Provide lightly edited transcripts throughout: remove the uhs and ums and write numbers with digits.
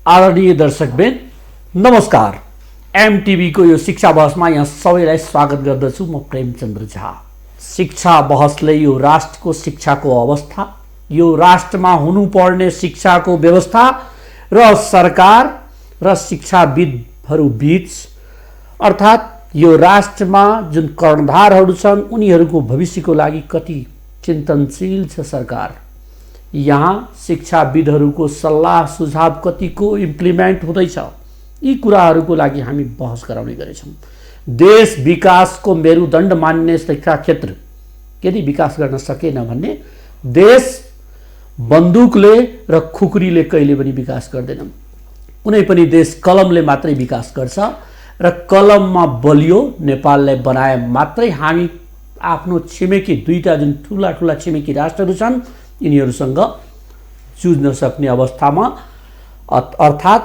आदरणीय दर्शकवृन्द नमस्कार। एमटिभी को यो शिक्षा बहसमा यहाँ सबैलाई स्वागत गर्दछु। म प्रेमचन्द्र झा। शिक्षा बहसले यो राष्ट्रको शिक्षाको अवस्था, यो राष्ट्रमा हुनुपर्ने शिक्षाको व्यवस्था र सरकार र शिक्षाविदहरू बीच अर्थात् यो राष्ट्रमा जुन कर्णधारहरू छन् उनीहरूको भविष्यको लागि कति चिन्तनशील छ सरकार, यहाँ शिक्षाविदहरूको सल्लाह सुझाव कतिको इम्प्लिमेन्ट हुँदैछ, यी कुराहरूको लागि हामी बहस गराउने गरेछौँ। देश विकासको मेरुदण्ड मान्ने शिक्षा क्षेत्र यदि विकास गर्न सकेन भने देश बन्दुकले र खुकुरीले कहिले पनि विकास गर्दैन। कुनै पनि देश कलमले मात्रै विकास गर्छ र कलममा बलियो नेपाललाई बनाए मात्रै हामी आफ्नो छिमेकी दुईटा जुन ठुला ठुला छिमेकी राष्ट्रहरू छन् यिनीहरूसँग जुझ्न सक्ने अवस्थामा अर्थात्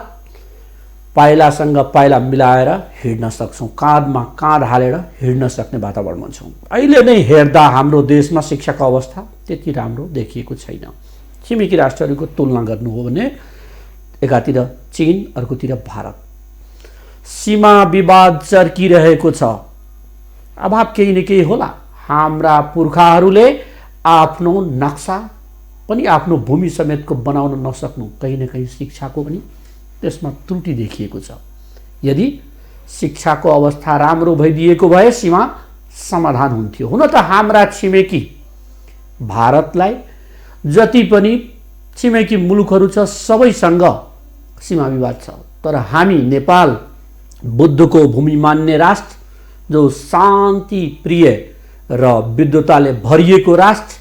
पाइलासँग पाइला मिलाएर हिँड्न सक्छौँ, काँधमा काँध हालेर हिँड्न सक्ने वातावरणमा छौँ। अहिले नै हेर्दा हाम्रो देशमा शिक्षाको अवस्था त्यति राम्रो देखिएको छैन। छिमेकी राष्ट्रहरूको तुलना गर्नु हो भने एकातिर चीन, अर्कोतिर भारत। सीमा विवाद चर्किरहेको छ। अभाव केही न केही होला। हाम्रा पुर्खाहरूले आफ्नो नक्सा पनि आफ्नो भूमि समेतको बनाउन नसक्नु कहीँ न कहीँ शिक्षाको पनि त्यसमा त्रुटि देखिएको छ। यदि शिक्षाको अवस्था राम्रो भइदिएको भए सीमा समाधान हुन्थ्यो। हुन त हाम्रा छिमेकी भारतलाई जति पनि छिमेकी मुलुकहरू छ सबैसँग सीमा विवाद छ, तर हामी नेपाल बुद्धको भूमि मान्ने राष्ट्र, जो शान्ति प्रिय र विद्वताले भरिएको राष्ट्र,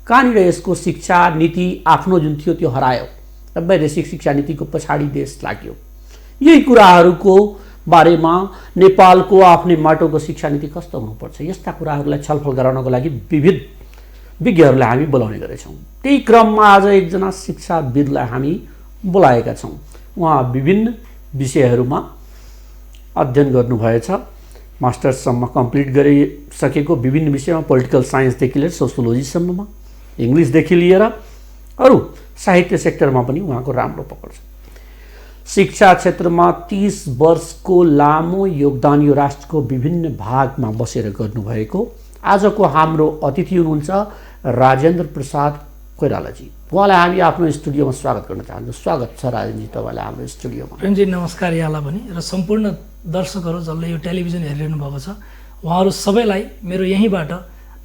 कहाँनिर यसको शिक्षा नीति आफ्नो जुन थियो त्यो हरायो र वैदेशिक शिक्षा नीतिको पछाडि देश लाग्यो। यही कुराहरूको बारेमा नेपालको आफ्नै माटोको शिक्षा नीति कस्तो हुनुपर्छ, यस्ता कुराहरूलाई छलफल गराउनको लागि विविध विज्ञहरूलाई हामी बोलाउने गरेछौँ। त्यही क्रममा आज एकजना शिक्षाविदलाई हामी बोलाएका छौँ। उहाँ विभिन्न विषयहरूमा अध्ययन गर्नुभएछ, मास्टर्ससम्म कम्प्लिट गरिसकेको विभिन्न विषयमा, पोलिटिकल साइन्सदेखि लिएर सोसियोलोजीसम्ममा, इङ्ग्लिसदेखि लिएर अरू साहित्य सेक्टरमा पनि उहाँको राम्रो पकड छ। शिक्षा क्षेत्रमा 30 वर्षको लामो योगदान यो राष्ट्रको विभिन्न भागमा बसेर गर्नुभएको आजको हाम्रो अतिथि हुनुहुन्छ राजेन्द्र प्रसाद कोइरालाजी। उहाँलाई हामी आफ्नो स्टुडियोमा स्वागत गर्न चाहन्छौँ। स्वागत छ राजेन्द्रजी तपाईँलाई हाम्रो स्टुडियोमा। प्रेमजी नमस्कार यहाँलाई पनि र सम्पूर्ण दर्शकहरू जसले यो टेलिभिजन हेरिरहनु भएको छ उहाँहरू सबैलाई मेरो यहीँबाट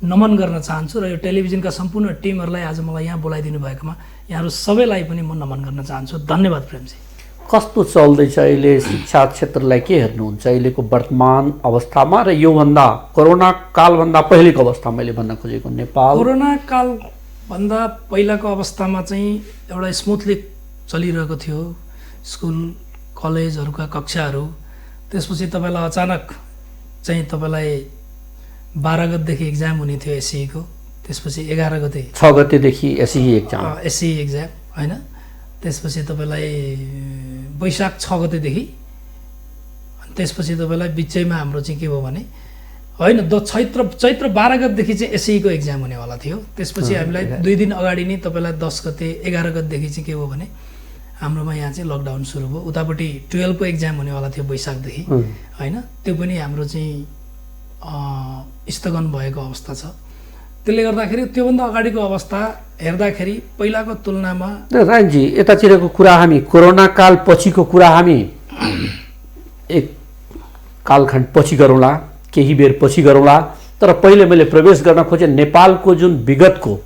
नमन गर्न चाहन्छु र यो टेलिभिजनका सम्पूर्ण टिमहरूलाई आज मलाई यहाँ बोलाइदिनु भएकोमा यहाँहरू सबैलाई पनि म नमन गर्न चाहन्छु। धन्यवाद प्रेमजी। कस्तो चल्दैछ अहिले शिक्षा क्षेत्रलाई, के हेर्नुहुन्छ अहिलेको वर्तमान अवस्थामा र योभन्दा कोरोना कालभन्दा पहिलेको अवस्था? मैले भन्न खोजेको नेपाल कोरोना कालभन्दा पहिलाको अवस्थामा चाहिँ एउटा स्मुथली चलिरहेको थियो स्कुल कलेजहरूका कक्षाहरू। त्यसपछि तपाईँलाई अचानक चाहिँ तपाईँलाई 12 गतेदेखि एक्जाम हुने थियो एससीको, त्यसपछि 11 गते 6 गतेदेखि एससी एक्जाम होइन, त्यसपछि तपाईँलाई वैशाख 6 गतेदेखि, त्यसपछि तपाईँलाई बिचैमा हाम्रो चाहिँ के भयो भने होइन चैत्र 12 गतेदेखि चाहिँ एससीको एक्जाम हुनेवाला थियो। त्यसपछि हामीलाई 2 दिन अगाडि नै तपाईँलाई 10 गते 11 गतेदेखि चाहिँ के भयो भने हाम्रोमा यहाँ चाहिँ लकडाउन सुरु भयो। उतापट्टि 12 को एक्जाम हुनेवाला थियो वैशाखदेखि होइन, त्यो पनि हाम्रो चाहिँ स्थगन भएको अवस्था छ। त्यसले गर्दाखेरि त्योभन्दा अगाडिको अवस्था हेर्दाखेरि पहिलाको तुलनामा राजजी यतातिरको कुरा हामी कोरोना काल पछिको कुरा हामी एक कालखण्ड पछि गरौँला, केही बेर पछि गरौँला। तर पहिले मैले प्रवेश गर्न खोजेँ नेपालको जुन विगतको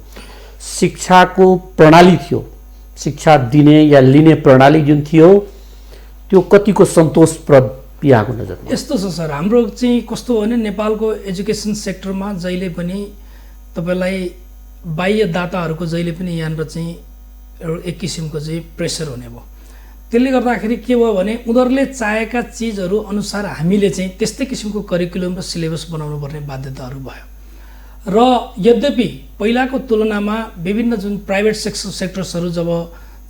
शिक्षाको प्रणाली थियो, शिक्षा दिने या लिने प्रणाली जुन थियो त्यो कतिको सन्तोषप्रद यहाँको नजरमा? यस्तो छ सर, हाम्रो चाहिँ कस्तो हो भने नेपालको एजुकेसन सेक्टरमा जहिले पनि तपाईँलाई बाह्य दाताहरूको जहिले पनि यहाँनिर चाहिँ एक किसिमको चाहिँ प्रेसर हुने भयो। त्यसले गर्दाखेरि के भयो भने उनीहरूले चाहेका चिजहरू अनुसार हामीले चाहिँ त्यस्तै किसिमको करिकुलम र सिलेबस बनाउनु पर्ने बाध्यताहरू भयो। र यद्यपि पहिलाको तुलनामा विभिन्न जुन प्राइभेट सेक्टर्सहरू जब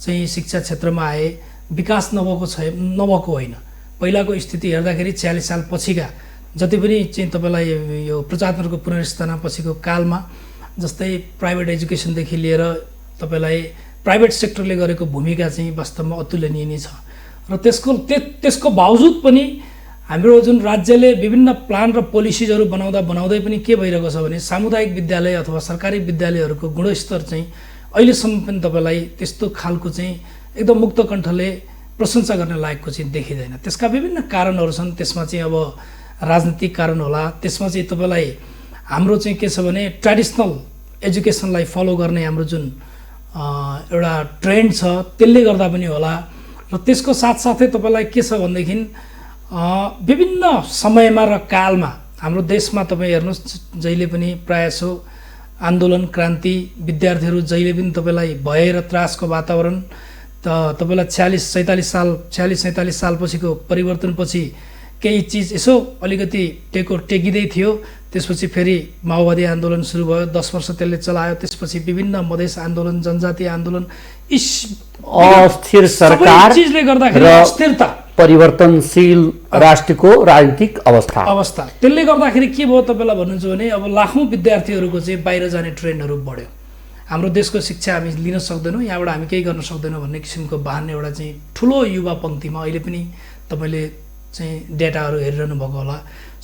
चाहिँ शिक्षा क्षेत्रमा आए विकास नभएको होइन। पहिलाको स्थिति हेर्दाखेरि 46 साल पछिका जति पनि चाहिँ तपाईँलाई यो प्रजातन्त्रको पुनर्स्थापना पछिको कालमा जस्तै प्राइभेट एजुकेसनदेखि लिएर तपाईँलाई प्राइभेट सेक्टरले गरेको भूमिका चाहिँ वास्तवमा अतुलनीय नै छ र त्यसको बावजुद पनि हाम्रो जुन राज्यले विभिन्न प्लान र पोलिसिजहरू बनाउँदै पनि के भइरहेको छ भने सामुदायिक विद्यालय अथवा सरकारी विद्यालयहरूको गुणस्तर चाहिँ अहिलेसम्म पनि तपाईँलाई त्यस्तो खालको चाहिँ एकदम मुक्त कण्ठले प्रशंसा गर्न लायकको चाहिँ देखिँदैन। त्यसका विभिन्न कारणहरू छन्। त्यसमा चाहिँ अब राजनीतिक कारण होला, त्यसमा चाहिँ तपाईँलाई हाम्रो चाहिँ के छ भने ट्रेडिसनल एजुकेसनलाई फलो गर्ने हाम्रो जुन एउटा ट्रेन्ड छ त्यसले गर्दा पनि होला र त्यसको साथसाथै तपाईँलाई के छ भनेदेखि विभिन्न समयमा र कालमा हाम्रो देशमा तपाईँ हेर्नुहोस् जहिले पनि प्रायःसो आन्दोलन क्रान्ति विद्यार्थीहरू जहिले पनि तपाईँलाई भय र त्रासको वातावरण त तपाईँलाई 46-47 सालपछिको परिवर्तनपछि केही चिज यसो अलिकति टेकिँदै थियो। त्यसपछि फेरि माओवादी आन्दोलन सुरु भयो, 10 वर्ष त्यसले चलायो। त्यसपछि विभिन्न मधेस आन्दोलन, जनजातीय आन्दोलन, अस्थिर सरकार चिजले गर्दाखेरि अस्थिरता, परिवर्तनशील राष्ट्रको राजनीतिक अवस्था त्यसले गर्दाखेरि के भयो तपाईँलाई भन्नुहुन्छ भने अब लाखौँ विद्यार्थीहरूको चाहिँ बाहिर जाने ट्रेन्डहरू बढ्यो। हाम्रो देशको शिक्षा हामी लिन सक्दैनौँ, यहाँबाट हामी केही गर्न सक्दैनौँ भन्ने किसिमको बहाना एउटा चाहिँ ठुलो युवा पङ्क्तिमा अहिले पनि तपाईँले चाहिँ डेटाहरू हेरिरहनु भएको होला।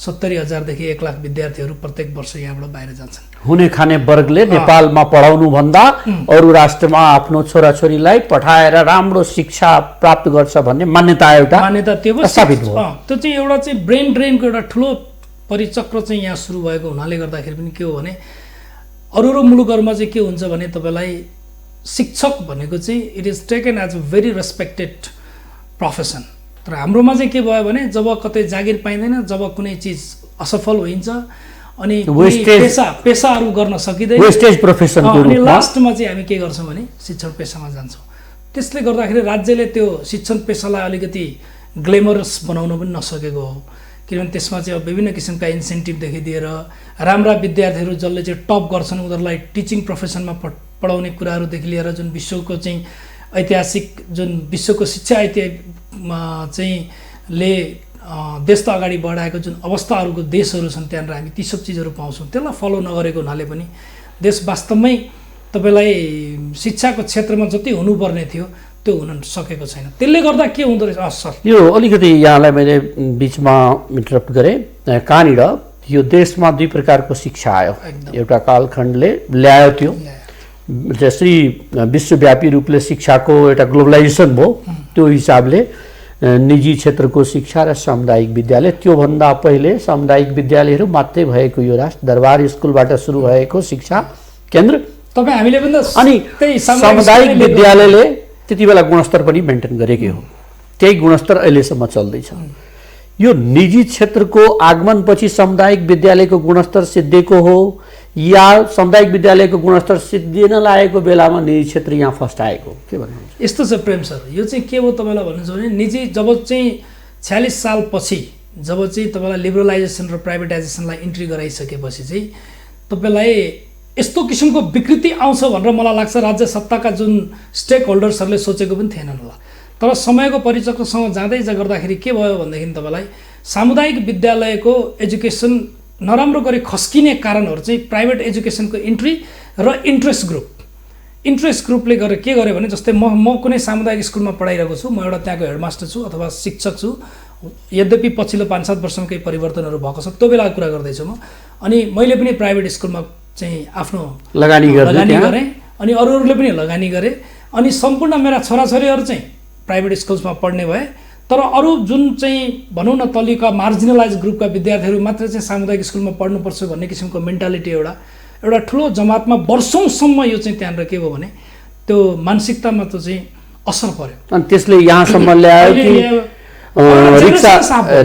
70,000 1 लाख विद्यार्थीहरू प्रत्येक वर्ष यहाँबाट बाहिर जान्छन्। हुने खाने वर्गले नेपालमा पढाउनु भन्दा अरू राष्ट्रमा आफ्नो छोराछोरीलाई पठाएर राम्रो शिक्षा प्राप्त गर्छ भन्ने मान्यता त्यो स्थापित भयो। त्यो चाहिँ एउटा चाहिँ ब्रेन ड्रेनको एउटा ठुलो परिचक्र चाहिँ यहाँ सुरु भएको हुनाले गर्दाखेरि पनि के हो भने अरू मुलुकहरूमा चाहिँ के हुन्छ भने तपाईँलाई शिक्षक भनेको चाहिँ it is taken as a very respected profession. तर हाम्रोमा चाहिँ के भयो भने जब कतै जागिर पाइँदैन, जब कुनै चिज असफल हुन्छ अनि पेसाहरू गर्न सकिँदैन, वेस्टेज प्रोफेसन अनि लास्टमा चाहिँ हामी के गर्छौँ भने शिक्षण पेसामा जान्छौँ। त्यसले गर्दाखेरि राज्यले त्यो शिक्षण पेसालाई अलिकति ग्लेमरस बनाउन पनि नसकेको हो। किनभने त्यसमा चाहिँ अब विभिन्न किसिमका इन्सेन्टिभदेखि लिएर राम्रा विद्यार्थीहरू जसले चाहिँ टप गर्छन् उनीहरूलाई टिचिङ प्रोफेसनमा पढाउने कुराहरूदेखि लिएर जुन विश्वको चाहिँ ऐतिहासिक जुन विश्वको शिक्षा चाहिँ ले देश त अगाडि बढाएको जुन अवस्थाहरूको देशहरू छन् त्यहाँनिर हामी ती सब चिजहरू पाउँछौँ। त्यसलाई फलो नगरेको हुनाले पनि देश वास्तवमै तपाईँलाई शिक्षाको क्षेत्रमा जति हुनुपर्ने थियो त्यो हुन सकेको छैन। त्यसले गर्दा के हुँदो रहेछ सर, यो अलिकति यहाँलाई मैले बिचमा इन्टरप्ट गरेँ। कहाँनिर यो देशमा दुई प्रकारको शिक्षा आयो। एउटा कालखण्डले ल्यायो त्यो जसरी विश्वव्यापी रूपले शिक्षाको एउटा ग्लोबलाइजेसन भयो, त्यो हिसाबले निजी क्षेत्रको शिक्षा र सामुदायिक विद्यालय, त्योभन्दा पहिले सामुदायिक विद्यालयहरू मात्रै भएको यो राष्ट्र दरबार स्कुलबाट सुरु भएको शिक्षा केन्द्र तपाईँ हामीले पनि अनि सामुदायिक विद्यालयले त्यति बेला गुणस्तर पनि मेन्टेन गरेकै हो। त्यही गुणस्तर अहिलेसम्म चल्दैछ। यो निजी क्षेत्रको आगमनपछि सामुदायिक विद्यालयको गुणस्तर सिद्धिएको हो या सामुदायिक विद्यालयको गुणस्तर सिद्धिन लागेको बेलामा निजी क्षेत्र यहाँ फर्स्ट आएको, के भन्नुहुन्छ? यस्तो छ प्रेम सर, यो चाहिँ के हो तपाईँलाई भन्नुहुन्छ भने निजी जब चाहिँ 46 सालपछि जब चाहिँ तपाईँलाई लिबरलाइजेसन र प्राइभेटाइजेसनलाई इन्ट्री गराइसकेपछि चाहिँ तपाईँलाई यस्तो किसिमको विकृति आउँछ भनेर मलाई लाग्छ राज्य सत्ताका जुन स्टेक होल्डर्सहरूले सोचेको पनि थिएनन् होला। तर समयको परिचक्रसँग जाँदै गर्दाखेरि के भयो भनेदेखि तपाईँलाई सामुदायिक विद्यालयको एजुकेसन नराम्रो गरी खस्किने कारणहरू चाहिँ प्राइभेट एजुकेसनको इन्ट्री र इन्ट्रेस्ट ग्रुपले गरेर के गर्यो भने जस्तै म कुनै सामुदायिक स्कुलमा पढाइरहेको छु, म एउटा त्यहाँको हेडमास्टर छु अथवा शिक्षक छु। यद्यपि पछिल्लो 5-7 वर्षमा केही परिवर्तनहरू भएको छ, त्यो बेलाको कुरा गर्दैछु म। अनि मैले पनि प्राइभेट स्कुलमा चाहिँ आफ्नो लगानी गरेँ अनि अरूहरूले पनि लगानी गरे अनि सम्पूर्ण मेरा छोराछोरीहरू चाहिँ प्राइभेट स्कुल्समा पढ्ने भए। तर अरू जुन चाहिँ भनौँ न तलीका मार्जिनलाइज ग्रुपका विद्यार्थीहरू मात्र चाहिँ सामुदायिक स्कुलमा पढ्नुपर्छ भन्ने किसिमको मेन्टालिटी एउटा ठुलो जमातमा वर्षौँसम्म यो चाहिँ त्यहाँनिर के भयो भने त्यो मानसिकतामा त चाहिँ असर पर्यो। अनि त्यसले यहाँसम्म ल्यायो कि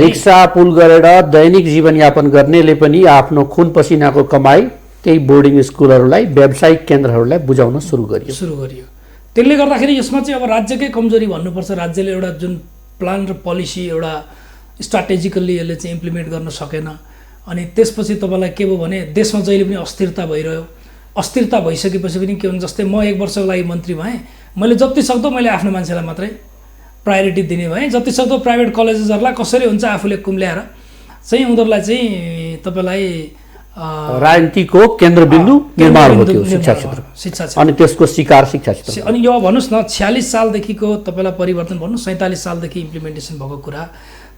रिक्सा पुल गरेर दैनिक जीवनयापन गर्नेले पनि आफ्नो खुन पसिनाको कमाई त्यही बोर्डिङ स्कुलहरूलाई व्यावसायिक केन्द्रहरूलाई बुझाउन सुरु गरियो। त्यसले गर्दाखेरि यसमा चाहिँ अब राज्यकै कमजोरी भन्नुपर्छ। राज्यले एउटा जुन प्लान र पोलिसी एउटा स्ट्राटेजिकल्ली यसले चाहिँ इम्प्लिमेन्ट गर्न सकेन। अनि त्यसपछि तपाईँलाई के भयो भने देशमा जहिले पनि अस्थिरता भइरह्यो। अस्थिरता भइसकेपछि पनि के हुन्छ, जस्तै म 1 वर्षको लागि मन्त्री भएँ, मैले जति सक्दो मैले आफ्नो मान्छेलाई मात्रै प्रायोरिटी दिने भएँ। जति सक्दो प्राइभेट कलेजेसहरूलाई कसरी हुन्छ आफूले कुम्ल्याएर चाहिँ उनीहरूलाई चाहिँ तपाईँलाई राजनीतिको केन्द्रबिन्दु निर्माण हो त्यो शिक्षा क्षेत्र शिक्षा क्षेत्र अनि त्यसको शिकार शिक्षा क्षेत्र अनि यो भन्नुहोस् न 46 सालदेखिको तपाईँलाई परिवर्तन भन्नु 47 सालदेखि इम्प्लिमेन्टेसन भएको कुरा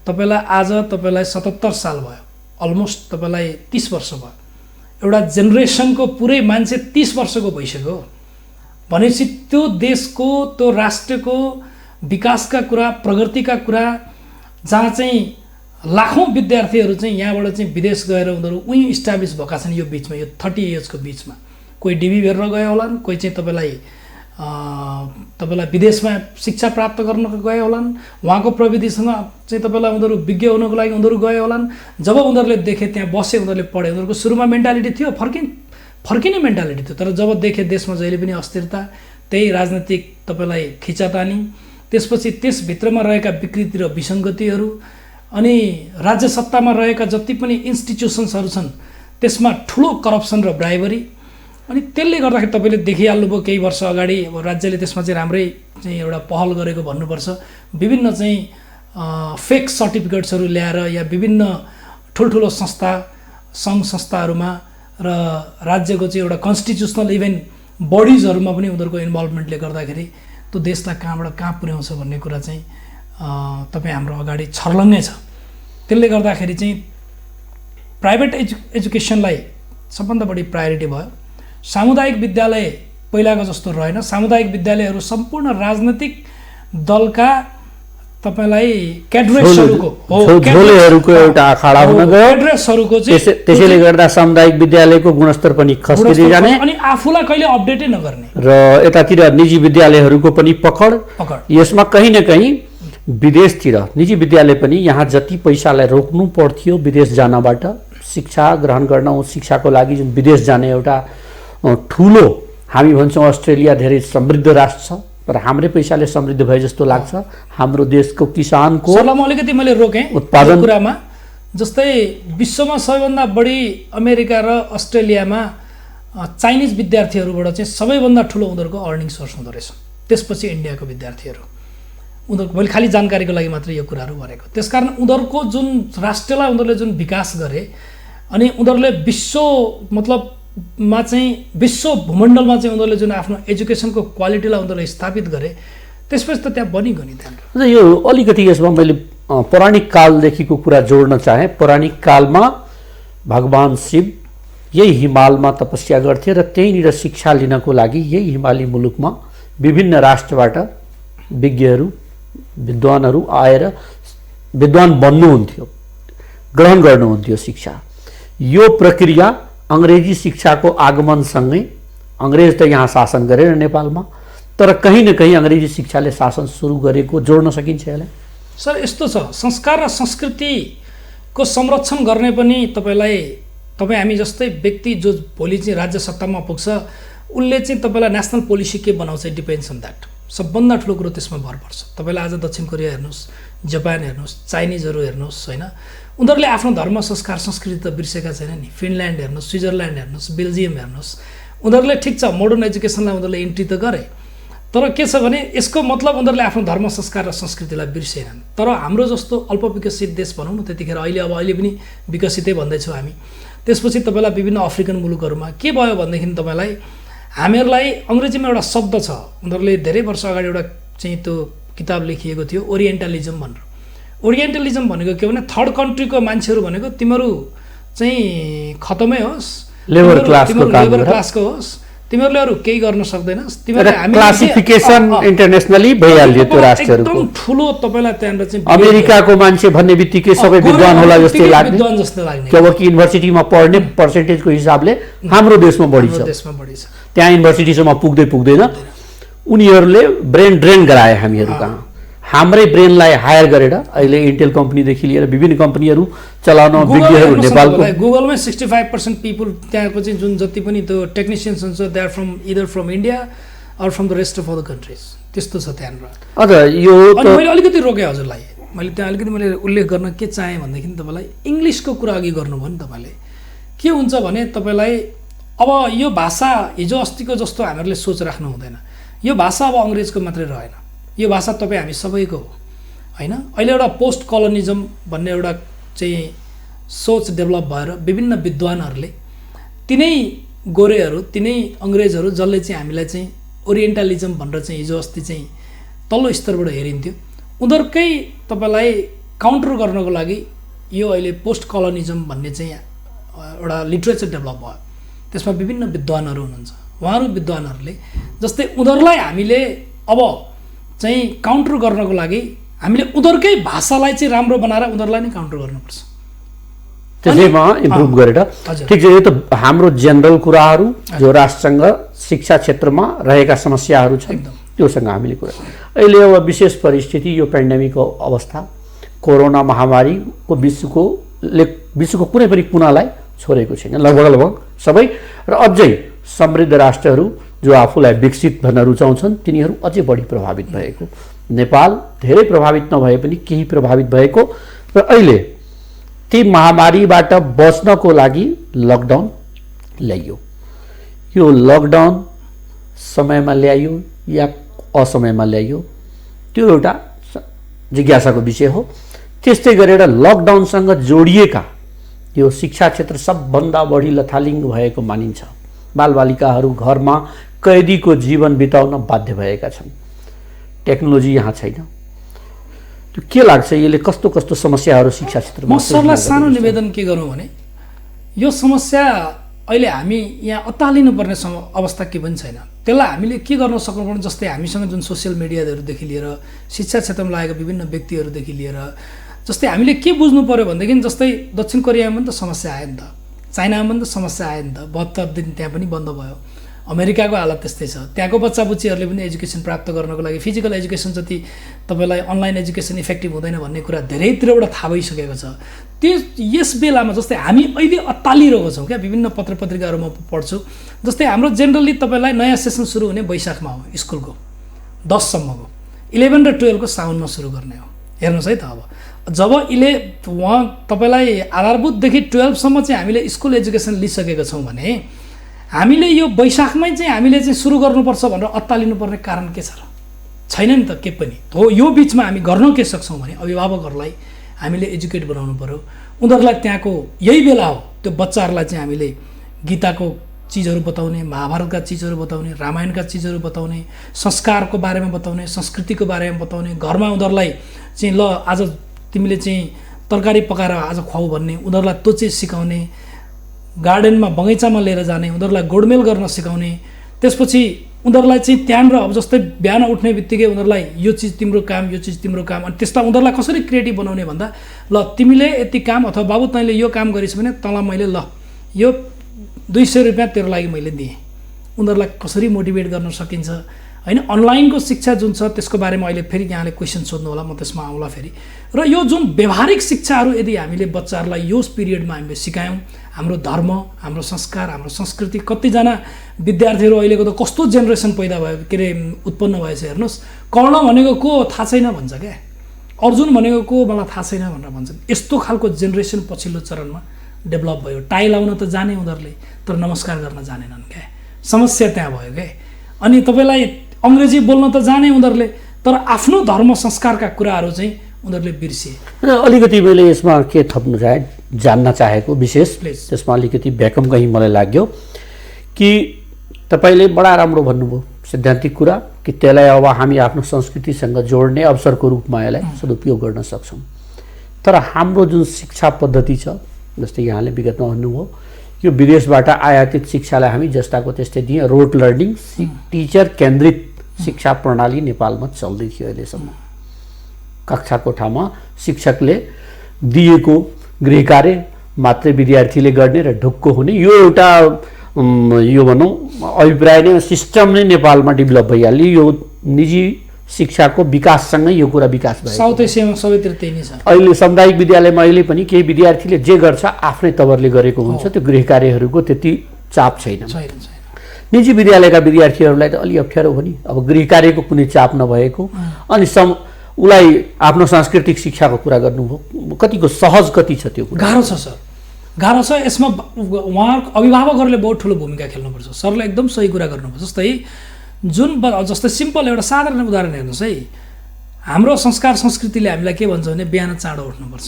तपाईँलाई आज तपाईँलाई 77 साल भयो अलमोस्ट तपाईँलाई 30 वर्ष भयो एउटा जेनेरेसनको पुरै मान्छे 30 वर्षको भइसक्यो भनेपछि त्यो देशको त्यो राष्ट्रको विकासका कुरा प्रगतिका कुरा जहाँ चाहिँ लाखौँ विद्यार्थीहरू चाहिँ यहाँबाट चाहिँ विदेश गएर उनीहरू उहीँ इस्टाब्लिस भएका छन् यो बिचमा यो 30 इयर्सको बिचमा कोही डिबी हेरेर गए होलान् कोही चाहिँ तपाईँलाई विदेशमा शिक्षा प्राप्त गर्नको गए होलान् उहाँको प्रविधिसँग चाहिँ तपाईँलाई उनीहरू विज्ञ हुनको लागि उनीहरू गए होलान् जब उनीहरूले देखे त्यहाँ बसे उनीहरूले पढे उनीहरूको सुरुमा मेन्टालिटी थियो फर्किने मेन्टालिटी थियो तर जब देखे देशमा जहिले पनि अस्थिरता त्यही राजनीतिक तपाईँलाई खिचातानी त्यसपछि त्यसभित्रमा रहेका विकृति र विसङ्गतिहरू अनि राज्य सत्तामा रहेका जति पनि इन्स्टिट्युसन्सहरू छन् त्यसमा ठुलो करप्सन र ब्राइबरी अनि त्यसले गर्दाखेरि तपाईँले देखिहाल्नुभयो केही वर्ष अगाडि अब राज्यले त्यसमा चाहिँ राम्रै चाहिँ एउटा पहल गरेको भन्नुपर्छ विभिन्न चाहिँ फेक सर्टिफिकेट्सहरू ल्याएर या विभिन्न ठुल्ठुलो संस्था सङ्घ संस्थाहरूमा र राज्यको चाहिँ एउटा कन्स्टिट्युसनल इभेन बडिजहरूमा पनि उनीहरूको इन्भल्भमेन्टले गर्दाखेरि त्यो देशलाई कहाँबाट कहाँ पुर्याउँछ भन्ने कुरा चाहिँ तपाईँ हाम्रो अगाडि छर्लङ्गै छ त्यसले गर्दाखेरि चाहिँ प्राइभेट एजुकेसनलाई सबभन्दा बढी प्रायोरिटी भयो सामुदायिक विद्यालय पहिलाको जस्तो रहेन सामुदायिक विद्यालयहरू सम्पूर्ण राजनैतिक दलका तपाईँलाई क्याडरेट्सहरूको एउटा अखाडा हुन गयो क्याडरेट्सहरूको चाहिँ त्यसैले गर्दा सामुदायिक विद्यालयको गुणस्तर पनि खस्किँदै जाने अनि आफूलाई कहिले अपडेटै नगर्ने र यतातिर निजी विद्यालयहरूको पनि पकड यसमा कहीँ न कहीँ विदेशतिर निजी विद्यालय पनि यहाँ जति पैसालाई रोक्नु पर्थ्यो विदेश जानबाट शिक्षा ग्रहण गर्न शिक्षाको लागि जुन विदेश जाने एउटा ठुलो हामी भन्छौँ अस्ट्रेलिया धेरै समृद्ध राष्ट्र छ तर हाम्रै पैसाले समृद्ध भए जस्तो लाग्छ हाम्रो देशको किसानको सरलाई अलिकति मैले रोकेँ उत्पादन कुरामा जस्तै विश्वमा सबैभन्दा बढी अमेरिका र अस्ट्रेलियामा चाइनिज विद्यार्थीहरूबाट चाहिँ सबैभन्दा ठुलो उनीहरूको अर्निङ सोर्स हुँदो रहेछ त्यसपछि इन्डियाको विद्यार्थीहरू उनीहरूको मैले खालि जानकारीको लागि मात्रै यो कुराहरू गरेको त्यसकारण उनीहरूको जुन राष्ट्रलाई उनीहरूले जुन विकास गरे अनि उनीहरूले विश्वमा चाहिँ विश्व भूमण्डलमा चाहिँ उनीहरूले जुन आफ्नो एजुकेसनको क्वालिटीलाई उनीहरूले स्थापित गरे त्यसपछि त त्यहाँ बनिगयो नि त्यहाँ यो अलिकति यसमा मैले पौराणिक कालदेखिको कुरा जोड्न चाहेँ पौराणिक कालमा भगवान शिव यही हिमालमा तपस्या गर्थे र त्यहीँनिर शिक्षा लिनको लागि यही हिमाली मुलुकमा विभिन्न राष्ट्रबाट विज्ञहरू विद्वानहरू आएर विद्वान बन्नुहुन्थ्यो ग्रहण गर्नुहुन्थ्यो शिक्षा यो प्रक्रिया अङ्ग्रेजी शिक्षाको आगमनसँगै अङ्ग्रेज त यहाँ शासन गरेर नेपालमा तर कहीँ न कहीँ अङ्ग्रेजी शिक्षाले शासन सुरु गरेको जोड्न सकिन्छ यसलाई सर यस्तो छ संस्कार र संस्कृतिको संरक्षण गर्ने पनि तपाईँ हामी जस्तै व्यक्ति जो भोलि चाहिँ राज्य सत्तामा पुग्छ उसले चाहिँ तपाईँलाई नेसनल पोलिसी के बनाउँछ डिपेन्ड्स अन द्याट सबभन्दा ठुलो कुरो त्यसमा भर पर्छ तपाईँलाई आज दक्षिण कोरिया हेर्नुहोस् जापान हेर्नुहोस् चाइनिजहरू हेर्नुहोस् होइन उनीहरूले आफ्नो धर्म संस्कार संस्कृति त बिर्सेका छैन नि फिनल्यान्ड हेर्नुहोस् स्विजरल्यान्ड हेर्नुहोस् बेल्जियम हेर्नुहोस् उनीहरूले ठिक छ मोडर्न एजुकेसनलाई उनीहरूले इन्ट्री त गरे तर के छ भने यसको मतलब उनीहरूले आफ्नो धर्म संस्कार र संस्कृतिलाई बिर्सेनन् तर हाम्रो जस्तो अल्पविकसित देश भनौँ न त्यतिखेर अहिले पनि विकसितै भन्दैछौँ हामी त्यसपछि तपाईँलाई विभिन्न अफ्रिकन मुलुकहरूमा के भयो भनेदेखि तपाईँलाई हामीहरूलाई अङ्ग्रेजीमा एउटा शब्द छ उनीहरूले धेरै वर्ष अगाडि एउटा चाहिँ त्यो किताब लेखिएको थियो ओरिएन्टलिजम भनेर ओरिएन्टलिजम भनेको के भने थर्ड कन्ट्रीको मान्छेहरू भनेको तिमीहरू चाहिँ खतमै होस् लेबर क्लासको होस् तिमीहरूले अरू केही गर्न सक्दैनस् तिमीहरूले हामी क्लासिफिकेसन इन्टरनेसनली भइहाल्यो त्यो राष्ट्रहरूको एकदम ठुलो तपाईँलाई त्यहाँनिर चाहिँ अमेरिकाको मान्छे भन्ने बित्तिकै सबै विद्वान होला जस्तै लाग्ने किनकि युनिभर्सिटीमा पढ्ने पर्सेन्टेजको हिसाबले हाम्रो देशमा बढी छ त्यहाँ युनिभर्सिटीसम्म पुग्दैन उनीहरूले ब्रेन ड्रेन गराए हामीहरू कहाँ हाम्रै ब्रेनलाई हायर गरेर अहिले इन्टेल कम्पनीदेखि लिएर विभिन्न कम्पनीहरू चलाउन विज्ञहरू नेपालको गुगलमै 65% पिपल त्यहाँको चाहिँ जुन जति पनि त्यो टेक्निसियन्स हुन्छ they are from either from India or from the rest of other countries त्यस्तो छ त्यहाँनिर यो मैले अलिकति रोकेँ हजुरलाई मैले त्यहाँ अलिकति मैले उल्लेख गर्न के चाहेँ भनेदेखि तपाईँलाई इङ्ग्लिसको कुरा अघि गर्नुभयो नि तपाईँले के हुन्छ भने तपाईँलाई अब यो भाषा हिजो अस्तिको जस्तो हामीहरूले सोच राख्नु हुँदैन यो भाषा अब अङ्ग्रेजको मात्रै रहेन यो भाषा तपाईँ हामी सबैको हो होइन अहिले एउटा पोस्ट कलोनिजम भन्ने एउटा चाहिँ सोच डेभलप भएर विभिन्न विद्वानहरूले तिनै गोरेहरू तिनै अङ्ग्रेजहरू जसले चाहिँ हामीलाई चाहिँ ओरिएन्टलिजम भनेर चाहिँ हिजो अस्ति चाहिँ तल्लो स्तरबाट हेरिन्थ्यो उनीहरूकै तपाईँलाई काउन्टर गर्नको लागि यो अहिले पोस्ट कलोनिजम भन्ने चाहिँ एउटा लिटरेचर डेभलप भयो। त्यसमा विभिन्न विद्वानहरू हुनुहुन्छ। उहाँहरू विद्वानहरूले जस्तै उनीहरूलाई हामीले अब चाहिँ काउन्टर गर्नको लागि हामीले उनीहरूकै भाषालाई चाहिँ राम्रो बनाएर उनीहरूलाई नै काउन्टर गर्नुपर्छ। त्यसैमा इम्प्रुभ गरेर ठिक छ। यो त हाम्रो जेनरल कुराहरू जो राष्ट्रसँग शिक्षा क्षेत्रमा रहेका समस्याहरू छन् त्योसँग हामीले कुरा। अहिले एउटा विशेष परिस्थिति यो पेन्डेमिकको अवस्था कोरोना महामारीको विश्वको कुनै पनि कुनालाई छोडेको छैन। लगभग सबै र अझै समृद्ध राष्ट्रहरू जो आफूलाई विकसित भन्न रुचाउँछन् तिनीहरू अझै बढी प्रभावित भएको। नेपाल धेरै प्रभावित नभए पनि केही प्रभावित भएको र अहिले ती महामारीबाट बच्नको लागि लकडाउन ल्याइयो। यो लकडाउन समयमा ल्याइयो या असमयमा ल्याइयो त्यो एउटा जिज्ञासाको विषय हो। त्यस्तै गरेर लकडाउनसँग जोडिएका यो शिक्षा क्षेत्र सबभन्दा बढी लथालिङ्ग भएको मानिन्छ। बालबालिकाहरू घरमा कैदीको जीवन बिताउन बाध्य भएका छन्। टेक्नोलोजी यहाँ छैन। त्यो के लाग्छ यसले कस्तो कस्तो समस्याहरू शिक्षा क्षेत्रमा? म सरलाई सानो निवेदन के गरौँ भने यो समस्या अहिले हामी यहाँ अत्तालिनुपर्ने अवस्था के पनि छैन। त्यसलाई हामीले के गर्न सक्नुपर्ने जस्तै हामीसँग जुन सोसियल मिडियाहरूदेखि लिएर शिक्षा क्षेत्रमा लागेका विभिन्न व्यक्तिहरूदेखि लिएर जस्तै हामीले के बुझ्नु पर्यो भनेदेखि जस्तै दक्षिण कोरियामा पनि त समस्या आयो नि त, चाइनामा पनि त समस्या आयो नि त। 72 दिन त्यहाँ पनि बन्द भयो। अमेरिकाको हालत त्यस्तै छ। त्यहाँको बच्चाबुच्चीहरूले पनि एजुकेसन प्राप्त गर्नको लागि फिजिकल एजुकेसन जति तपाईँलाई अनलाइन एजुकेसन इफेक्टिभ हुँदैन भन्ने कुरा धेरैतिरबाट थाहा भइसकेको छ। यस बेलामा जस्तै हामी अहिले अत्तालिरहेको छौँ क्या। विभिन्न पत्र पत्रिकाहरू म पढ्छु। जस्तै हाम्रो जेनरली तपाईँलाई नयाँ सेसन सुरु हुने वैशाखमा हो स्कुलको 10 सम्मको, 11 र 12 को साउनमा सुरु गर्ने हो। हेर्नुहोस् है त अब जब तपाईँलाई आधारभूतदेखि 12 सम्म चाहिँ हामीले स्कुल एजुकेसन लिइसकेका छौँ भने हामीले यो वैशाखमै चाहिँ हामीले चाहिँ सुरु गर्नुपर्छ भनेर अत्तालिनुपर्ने कारण के छ र? छैन नि त के पनि। हो यो बिचमा हामी गर्न के सक्छौँ भने अभिभावकहरूलाई हामीले एजुकेट बनाउनु पर्यो। उनीहरूलाई त्यहाँको यही बेला हो त्यो बच्चाहरूलाई चाहिँ हामीले गीताको चिजहरू बताउने, महाभारतका चिजहरू बताउने, रामायणका चिजहरू बताउने, संस्कारको बारेमा बताउने, संस्कृतिको बारेमा बताउने, घरमा उनीहरूलाई चाहिँ ल आज तिमीले चाहिँ तरकारी पकाएर आज खुवाऊ भन्ने, उनीहरूलाई त्यो चिज सिकाउने, गार्डनमा बगैँचामा लिएर जाने, उनीहरूलाई गोडमेल गर्न सिकाउने। त्यसपछि उनीहरूलाई चाहिँ त्यहाँनिर अब जस्तै बिहान उठ्ने बित्तिकै उनीहरूलाई यो चिज तिम्रो काम, यो चिज तिम्रो काम, अनि त्यसलाई उनीहरूलाई कसरी क्रिएटिभ बनाउने भन्दा ल तिमीले यति काम अथवा बाबु तैँले यो काम गरिस् भने तँलाई मैले ल यो 200 रुपियाँ तेरो लागि मैले दिएँ। उनीहरूलाई कसरी मोटिभेट गर्न सकिन्छ होइन। अनलाइनको शिक्षा जुन छ त्यसको बारेमा अहिले फेरि यहाँले क्वेसन सोध्नु होला, म त्यसमा आउँला फेरि। र यो जुन व्यवहारिक शिक्षाहरू यदि हामीले बच्चाहरूलाई यो पिरियडमा हामीले सिकायौँ, हाम्रो धर्म, हाम्रो संस्कार, हाम्रो संस्कृति, कतिजना विद्यार्थीहरू अहिलेको त कस्तो जेनेरेसन पैदा भयो के अरे उत्पन्न भएछ हेर्नुहोस्। कर्ण भनेको को थाहा छैन भन्छ क्या, अर्जुन भनेको को मलाई थाहा छैन भनेर भन्छन्। यस्तो खालको जेनेरेसन पछिल्लो चरणमा डेभलप भयो। टाई लाउन त जाने उनीहरूले तर नमस्कार गर्न जानेनन् क्या। समस्या त्यहाँ भयो क्या। अनि तपाईँलाई अङ्ग्रेजी बोल्न त जाने उनीहरूले तर आफ्नो धर्म संस्कारका कुराहरू चाहिँ उनीहरूले बिर्सिए। अलिकति मैले यसमा के थप्नु जान्न चाहेको विशेष त्यसमा अलिकति भ्याकम कहीँ मलाई लाग्यो कि तपाईँले बडा राम्रो भन्नुभयो सैद्धान्तिक कुरा कि त्यसलाई अब हामी आफ्नो संस्कृतिसँग जोड्ने अवसरको रूपमा यसलाई सदुपयोग गर्न सक्छौँ। तर हाम्रो जुन शिक्षा पद्धति छ जस्तै यहाँले विगतमा भन्नुभयो यो विदेशबाट आयातित शिक्षालाई हामी जस्ताको त्यस्तै दिए रोट लर्निङ टिचर केन्द्रित शिक्षा प्रणाली नेपालमा चल्दै थियो अहिलेसम्म। कक्षा कोठामा शिक्षकले दिएको गृह कार्य मात्रै विद्यार्थीले गर्ने र ढुक्क हुने यो एउटा यो भनौँ अभिप्राय नै सिस्टम नै नेपालमा डेभलप भइहाल्यो। यो निजी शिक्षाको विकाससँगै यो कुरा विकास भयो। साउथ एसियामा सबैतिर त्यही नै छ। अहिले सामुदायिक विद्यालयमा अहिले पनि केही विद्यार्थीले जे गर्छ आफ्नै तवरले गरेको हुन्छ, त्यो गृह कार्यहरूको त्यति चाप छैन। निजी विद्यालयका विद्यार्थीहरूलाई त अलि अप्ठ्यारो हो नि, अब गृह कार्यको कुनै चाप नभएको अनि उसलाई आफ्नो सांस्कृतिक शिक्षाको कुरा गर्नुभयो कतिको सहज कति छ त्यो कुरा? गाह्रो छ सर, गाह्रो छ। यसमा उहाँ अभिभावकहरूले बहुत ठुलो भूमिका खेल्नुपर्छ। सरले एकदम सही कुरा गर्नुभयो। जस्तै सिम्पल एउटा साधारण उदाहरण हेर्नुहोस् है। हाम्रो संस्कार संस्कृतिले हामीलाई के भन्छ भने बिहान चाँडो उठ्नुपर्छ,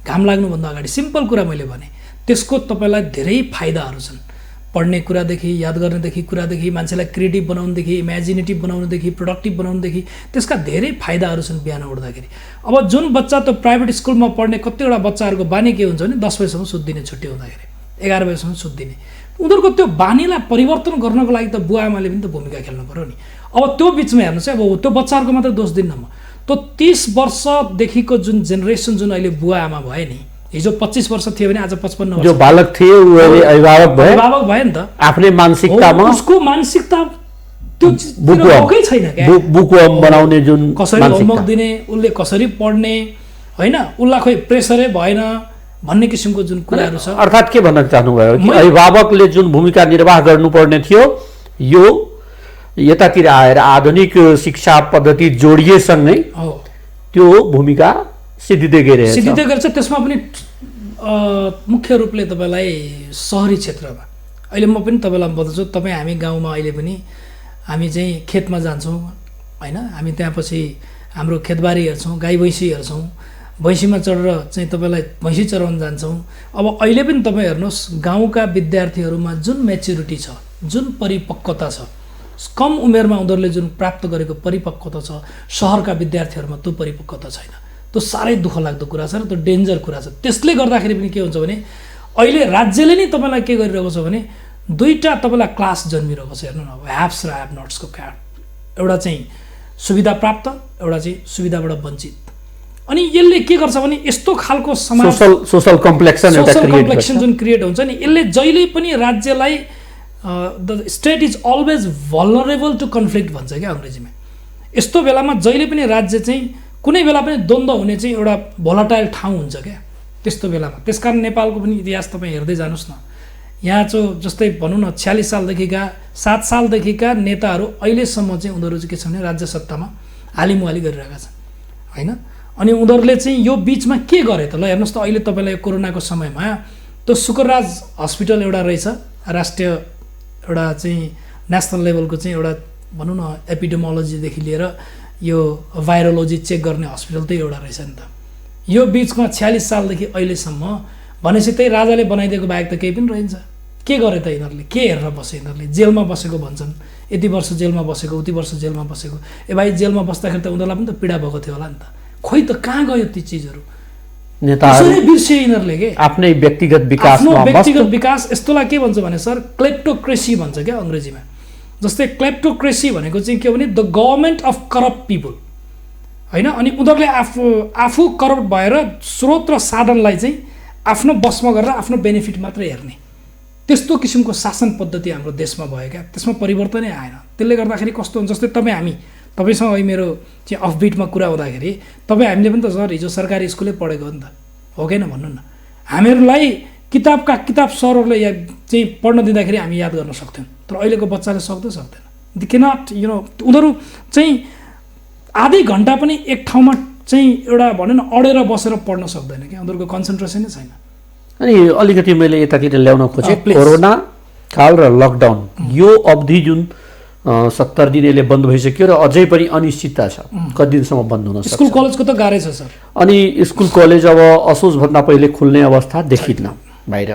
घाम लाग्नुभन्दा अगाडि। सिम्पल कुरा मैले भने त्यसको तपाईँलाई धेरै फाइदाहरू छन्। पढ्ने कुरादेखि याद गर्नेदेखि कुरादेखि मान्छेलाई क्रिएटिभ बनाउनुदेखि इमेजिनेटिभ बनाउनुदेखि प्रोडक्टिभ बनाउनुदेखि त्यसका धेरै फाइदाहरू छन् बिहान उठ्दाखेरि। अब जुन बच्चा त प्राइभेट स्कुलमा पढ्ने कतिवटा बच्चाहरूको बानी के हुन्छ भने 10 बजीसम्म सुत्दिने छुट्टी हुँदाखेरि 11 बजीसम्म सुत्दिने। उनीहरूको त्यो बानीलाई परिवर्तन गर्नको लागि त बुवा आमाले पनि त भूमिका खेल्नु पऱ्यो नि। अब त्यो बिचमा हेर्नुहोस् है, अब त्यो बच्चाहरूको मात्र दोष दिन्न म, त्यो 30 वर्षदेखिको जुन जेनेरेसन जुन अहिले बुवा आमा भए नि, हिजो 25 वर्ष थियो भने आज 55 वर्ष जो बालक थिए उ अहिले अभिभावक भए, अभिभावक भयो नि त। आफ्नै मानसिकतामा उसको मानसिकता त्यो भएकै छैन क्या। बुकवर्म बनाउने जुन कसरी होमवर्क दिने, उसले कसरी पढ्ने, होइन, उसलाई खोइ प्रेसरै भएन भन्ने किसिमको जुन कुराहरू छ। अर्थात् के भन्न चाहनुभयो कि अभिभावकले जुन भूमिका निर्वाह गर्नुपर्ने थियो यो यतातिर आएर आधुनिक शिक्षा पद्धति जोडिएसँगै त्यो भूमिका सिद्धिँदै गइरहेछ। त्यसमा पनि मुख्य रूपले तपाईँलाई सहरी क्षेत्रमा, अहिले म पनि तपाईँलाई बताउँछु, तपाईँ हामी गाउँमा अहिले पनि हामी चाहिँ खेतमा जान्छौँ होइन, हामी त्यहाँ पछि हाम्रो खेतबारी हेर्छौँ, गाई भैँसी हेर्छौँ, भैँसीमा चढेर चाहिँ तपाईँलाई भैँसी चराउन जान्छौँ। अब अहिले पनि तपाईँ हेर्नुहोस् गाउँका विद्यार्थीहरूमा जुन मेच्युरिटी छ, जुन परिपक्वता छ, कम उमेरमा उनीहरूले जुन प्राप्त गरेको परिपक्वता छ, सहरका विद्यार्थीहरूमा त्यो परिपक्वता छैन। त्यो साह्रै दुःख लाग्दो कुरा छ र त्यो डेन्जर कुरा छ। त्यसले गर्दाखेरि पनि के हुन्छ भने अहिले राज्यले नै तपाईँलाई के गरिरहेको छ भने दुईवटा तपाईँलाई क्लास जन्मिरहेको छ। हेर्नु न, अब ह्याप्स र ह्याभ नट्सको एउटा चाहिँ सुविधा प्राप्त, एउटा चाहिँ सुविधाबाट वञ्चित। अनि यसले के गर्छ भने यस्तो खालको समाज सोशल कम्प्लेक्सन जुन क्रिएट हुन्छ नि, यसले जहिले पनि राज्यलाई the state is always vulnerable to conflict भन्छ क्या अङ्ग्रेजीमा। यस्तो बेलामा जहिले पनि राज्य चाहिँ कुनै बेला पनि द्वन्द्व हुने चाहिँ एउटा भोलाटाइल ठाउँ हुन्छ क्या त्यस्तो बेलामा। त्यसकारण नेपालको पनि इतिहास तपाईँ हेर्दै जानुहोस् न, यहाँ चाहिँ जस्तै भनौँ न 46 सालदेखिका 7 सालदेखिका नेताहरू अहिलेसम्म चाहिँ उनीहरू चाहिँ के छ भने राज्य सत्तामा हालिमुहाली गरिरहेका छन् होइन। अनि उनीहरूले चाहिँ यो बिचमा के गरे त ल हेर्नुहोस् त, अहिले तपाईँलाई कोरोनाको समयमा त्यो शुक्रराज हस्पिटल एउटा रहेछ, राष्ट्रिय एउटा चाहिँ नेसनल लेभलको चाहिँ एउटा भनौँ न एपिडेमोलोजीदेखि लिएर यो भाइरोलोजी चेक गर्ने हस्पिटल त्यही एउटा रहेछ नि त। यो बिचमा 46 सालदेखि अहिलेसम्म भनेपछि त्यही राजाले बनाइदिएको बाहेक त केही पनि रहन्छ। के गरे त यिनीहरूले, के हेरेर बसे यिनीहरूले? जेलमा बसेको भन्छन्, यति वर्ष जेलमा बसेको, उति वर्ष जेलमा बसेको। ए भाइ जेलमा बस्दाखेरि त उनीहरूलाई पनि त पीडा भएको थियो होला नि त, खोइ त कहाँ गयो ती चिजहरू? नेताहरूले बिर्से यिनीहरूले के आफ्नै व्यक्तिगत विकास यस्तोलाई के भन्छ भने सर क्लेप्टोक्रेसी भन्छ क्या अङ्ग्रेजीमा। जस्तै क्लेप्टोक्रेसी भनेको चाहिँ के भने the government of corrupt people होइन। अनि उनीहरूले आफू करप्ट भएर स्रोत र साधनलाई चाहिँ आफ्नो बसमा गरेर आफ्नो बेनिफिट मात्रै हेर्ने त्यस्तो किसिमको शासन पद्धति हाम्रो देशमा भयो क्या। त्यसमा परिवर्तनै आएन। त्यसले गर्दाखेरि कस्तो हुन्छ, जस्तै तपाईँसँग अहिले मेरो चाहिँ अफबिटमा कुरा हुँदाखेरि हामीले पनि त सर हिजो सरकारी स्कुलै पढेको हो नि त, हो कि भन्नु न। हामीहरूलाई किताब सरहरूले या चाहिँ पढ्न दिँदाखेरि हामी याद गर्न सक्थ्यौँ, तर अहिलेको बच्चाले सक्दैन। दि क्यानट उनीहरू चाहिँ आधै घन्टा पनि एक ठाउँमा चाहिँ एउटा भनौँ न अडेर बसेर पढ्न सक्दैन क्या, उनीहरूको कन्सन्ट्रेसनै छैन। अनि अलिकति मैले यतातिर ल्याउन खोजेँ, कोरोना काल र लकडाउन यो अवधि जुन 70 दिन यसले बन्द भइसक्यो र अझै पनि अनिश्चितता छ कति दिनसम्म बन्द हुन सक्छ। स्कुल कलेजको त गाह्रै छ सर। अनि स्कुल कलेज अब असोजभन्दा पहिले खुल्ने अवस्था देखिन्न बाहिर।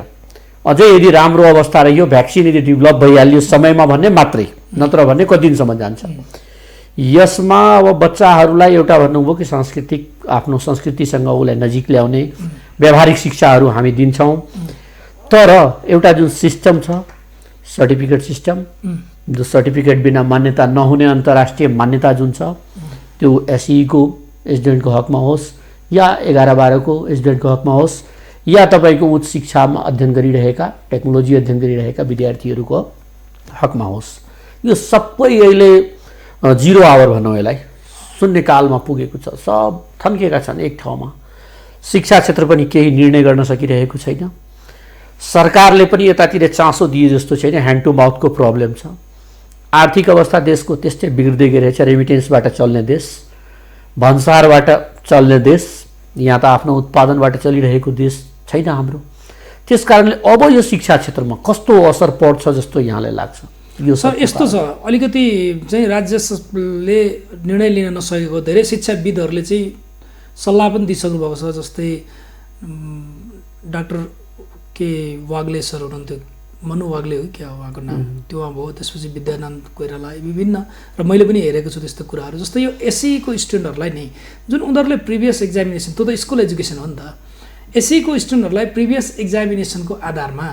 अझै यदि राम्रो अवस्था रह्यो, भ्याक्सिन यदि डेभलप भइहाल्यो समयमा भन्ने मात्रै, नत्र भन्ने कति दिनसम्म जान्छ। यसमा अब बच्चाहरूलाई एउटा भन्नुभयो कि आफ्नो संस्कृतिसँग उसलाई नजिक ल्याउने व्यावहारिक शिक्षाहरू हामी दिन्छौँ, तर एउटा जुन सिस्टम छ सर्टिफिकेट सिस्टम, जो सर्टिफिकेट बिना मान्यता नहुने अन्तर्राष्ट्रिय मान्यता जुन छ त्यो एसईको एसडिएन्टको हकमा होस् या 11-12को एसडिएन्टको हकमा होस् या तपाईँको उच्च शिक्षामा अध्ययन गरिरहेका टेक्नोलोजी अध्ययन गरिरहेका विद्यार्थीहरूको हकमा होस्, यो सबै अहिले 0 आवर भनौँ यसलाई, शून्यकालमा पुगेको छ। सब थन्केका छन् एक ठाउँमा। शिक्षा क्षेत्र पनि केही निर्णय गर्न सकिरहेको छैन। सरकारले पनि यतातिर चासो दिए जस्तो छैन। ह्यान्ड टु माउथको प्रब्लम छ। आर्थिक अवस्था देशको त्यस्तै बिग्रिँदै गइरहेछ। रेमिटेन्सबाट चल्ने देश, भन्सारबाट चल्ने देश, यहाँ त आफ्नो उत्पादनबाट चलिरहेको देश छैन हाम्रो। त्यस कारणले अब यो शिक्षा क्षेत्रमा कस्तो असर पर्छ जस्तो यहाँलाई लाग्छ? यो सर यस्तो छ, अलिकति चाहिँ राज्यले निर्णय लिन नसकेको धेरै शिक्षाविदहरूले चाहिँ सल्लाह पनि दिइसक्नु भएको छ। जस्तै डाक्टर के वाग्ले सर हुनुहुन्थ्यो मनु वाग्ले हो क्या उहाँको नाम, त्यो उहाँ भयो। त्यसपछि विद्यानन्द कोइराला, विभिन्न, र मैले पनि हेरेको छु त्यस्तो कुराहरू। जस्तै यो एससीको स्टुडेन्टहरूलाई नै जुन उनीहरूले प्रिभियस एक्जामिनेसन, त्यो त स्कुल एजुकेसन हो नि त, एससीको स्टुडेन्टहरूलाई प्रिभियस एक्जामिनेसनको आधारमा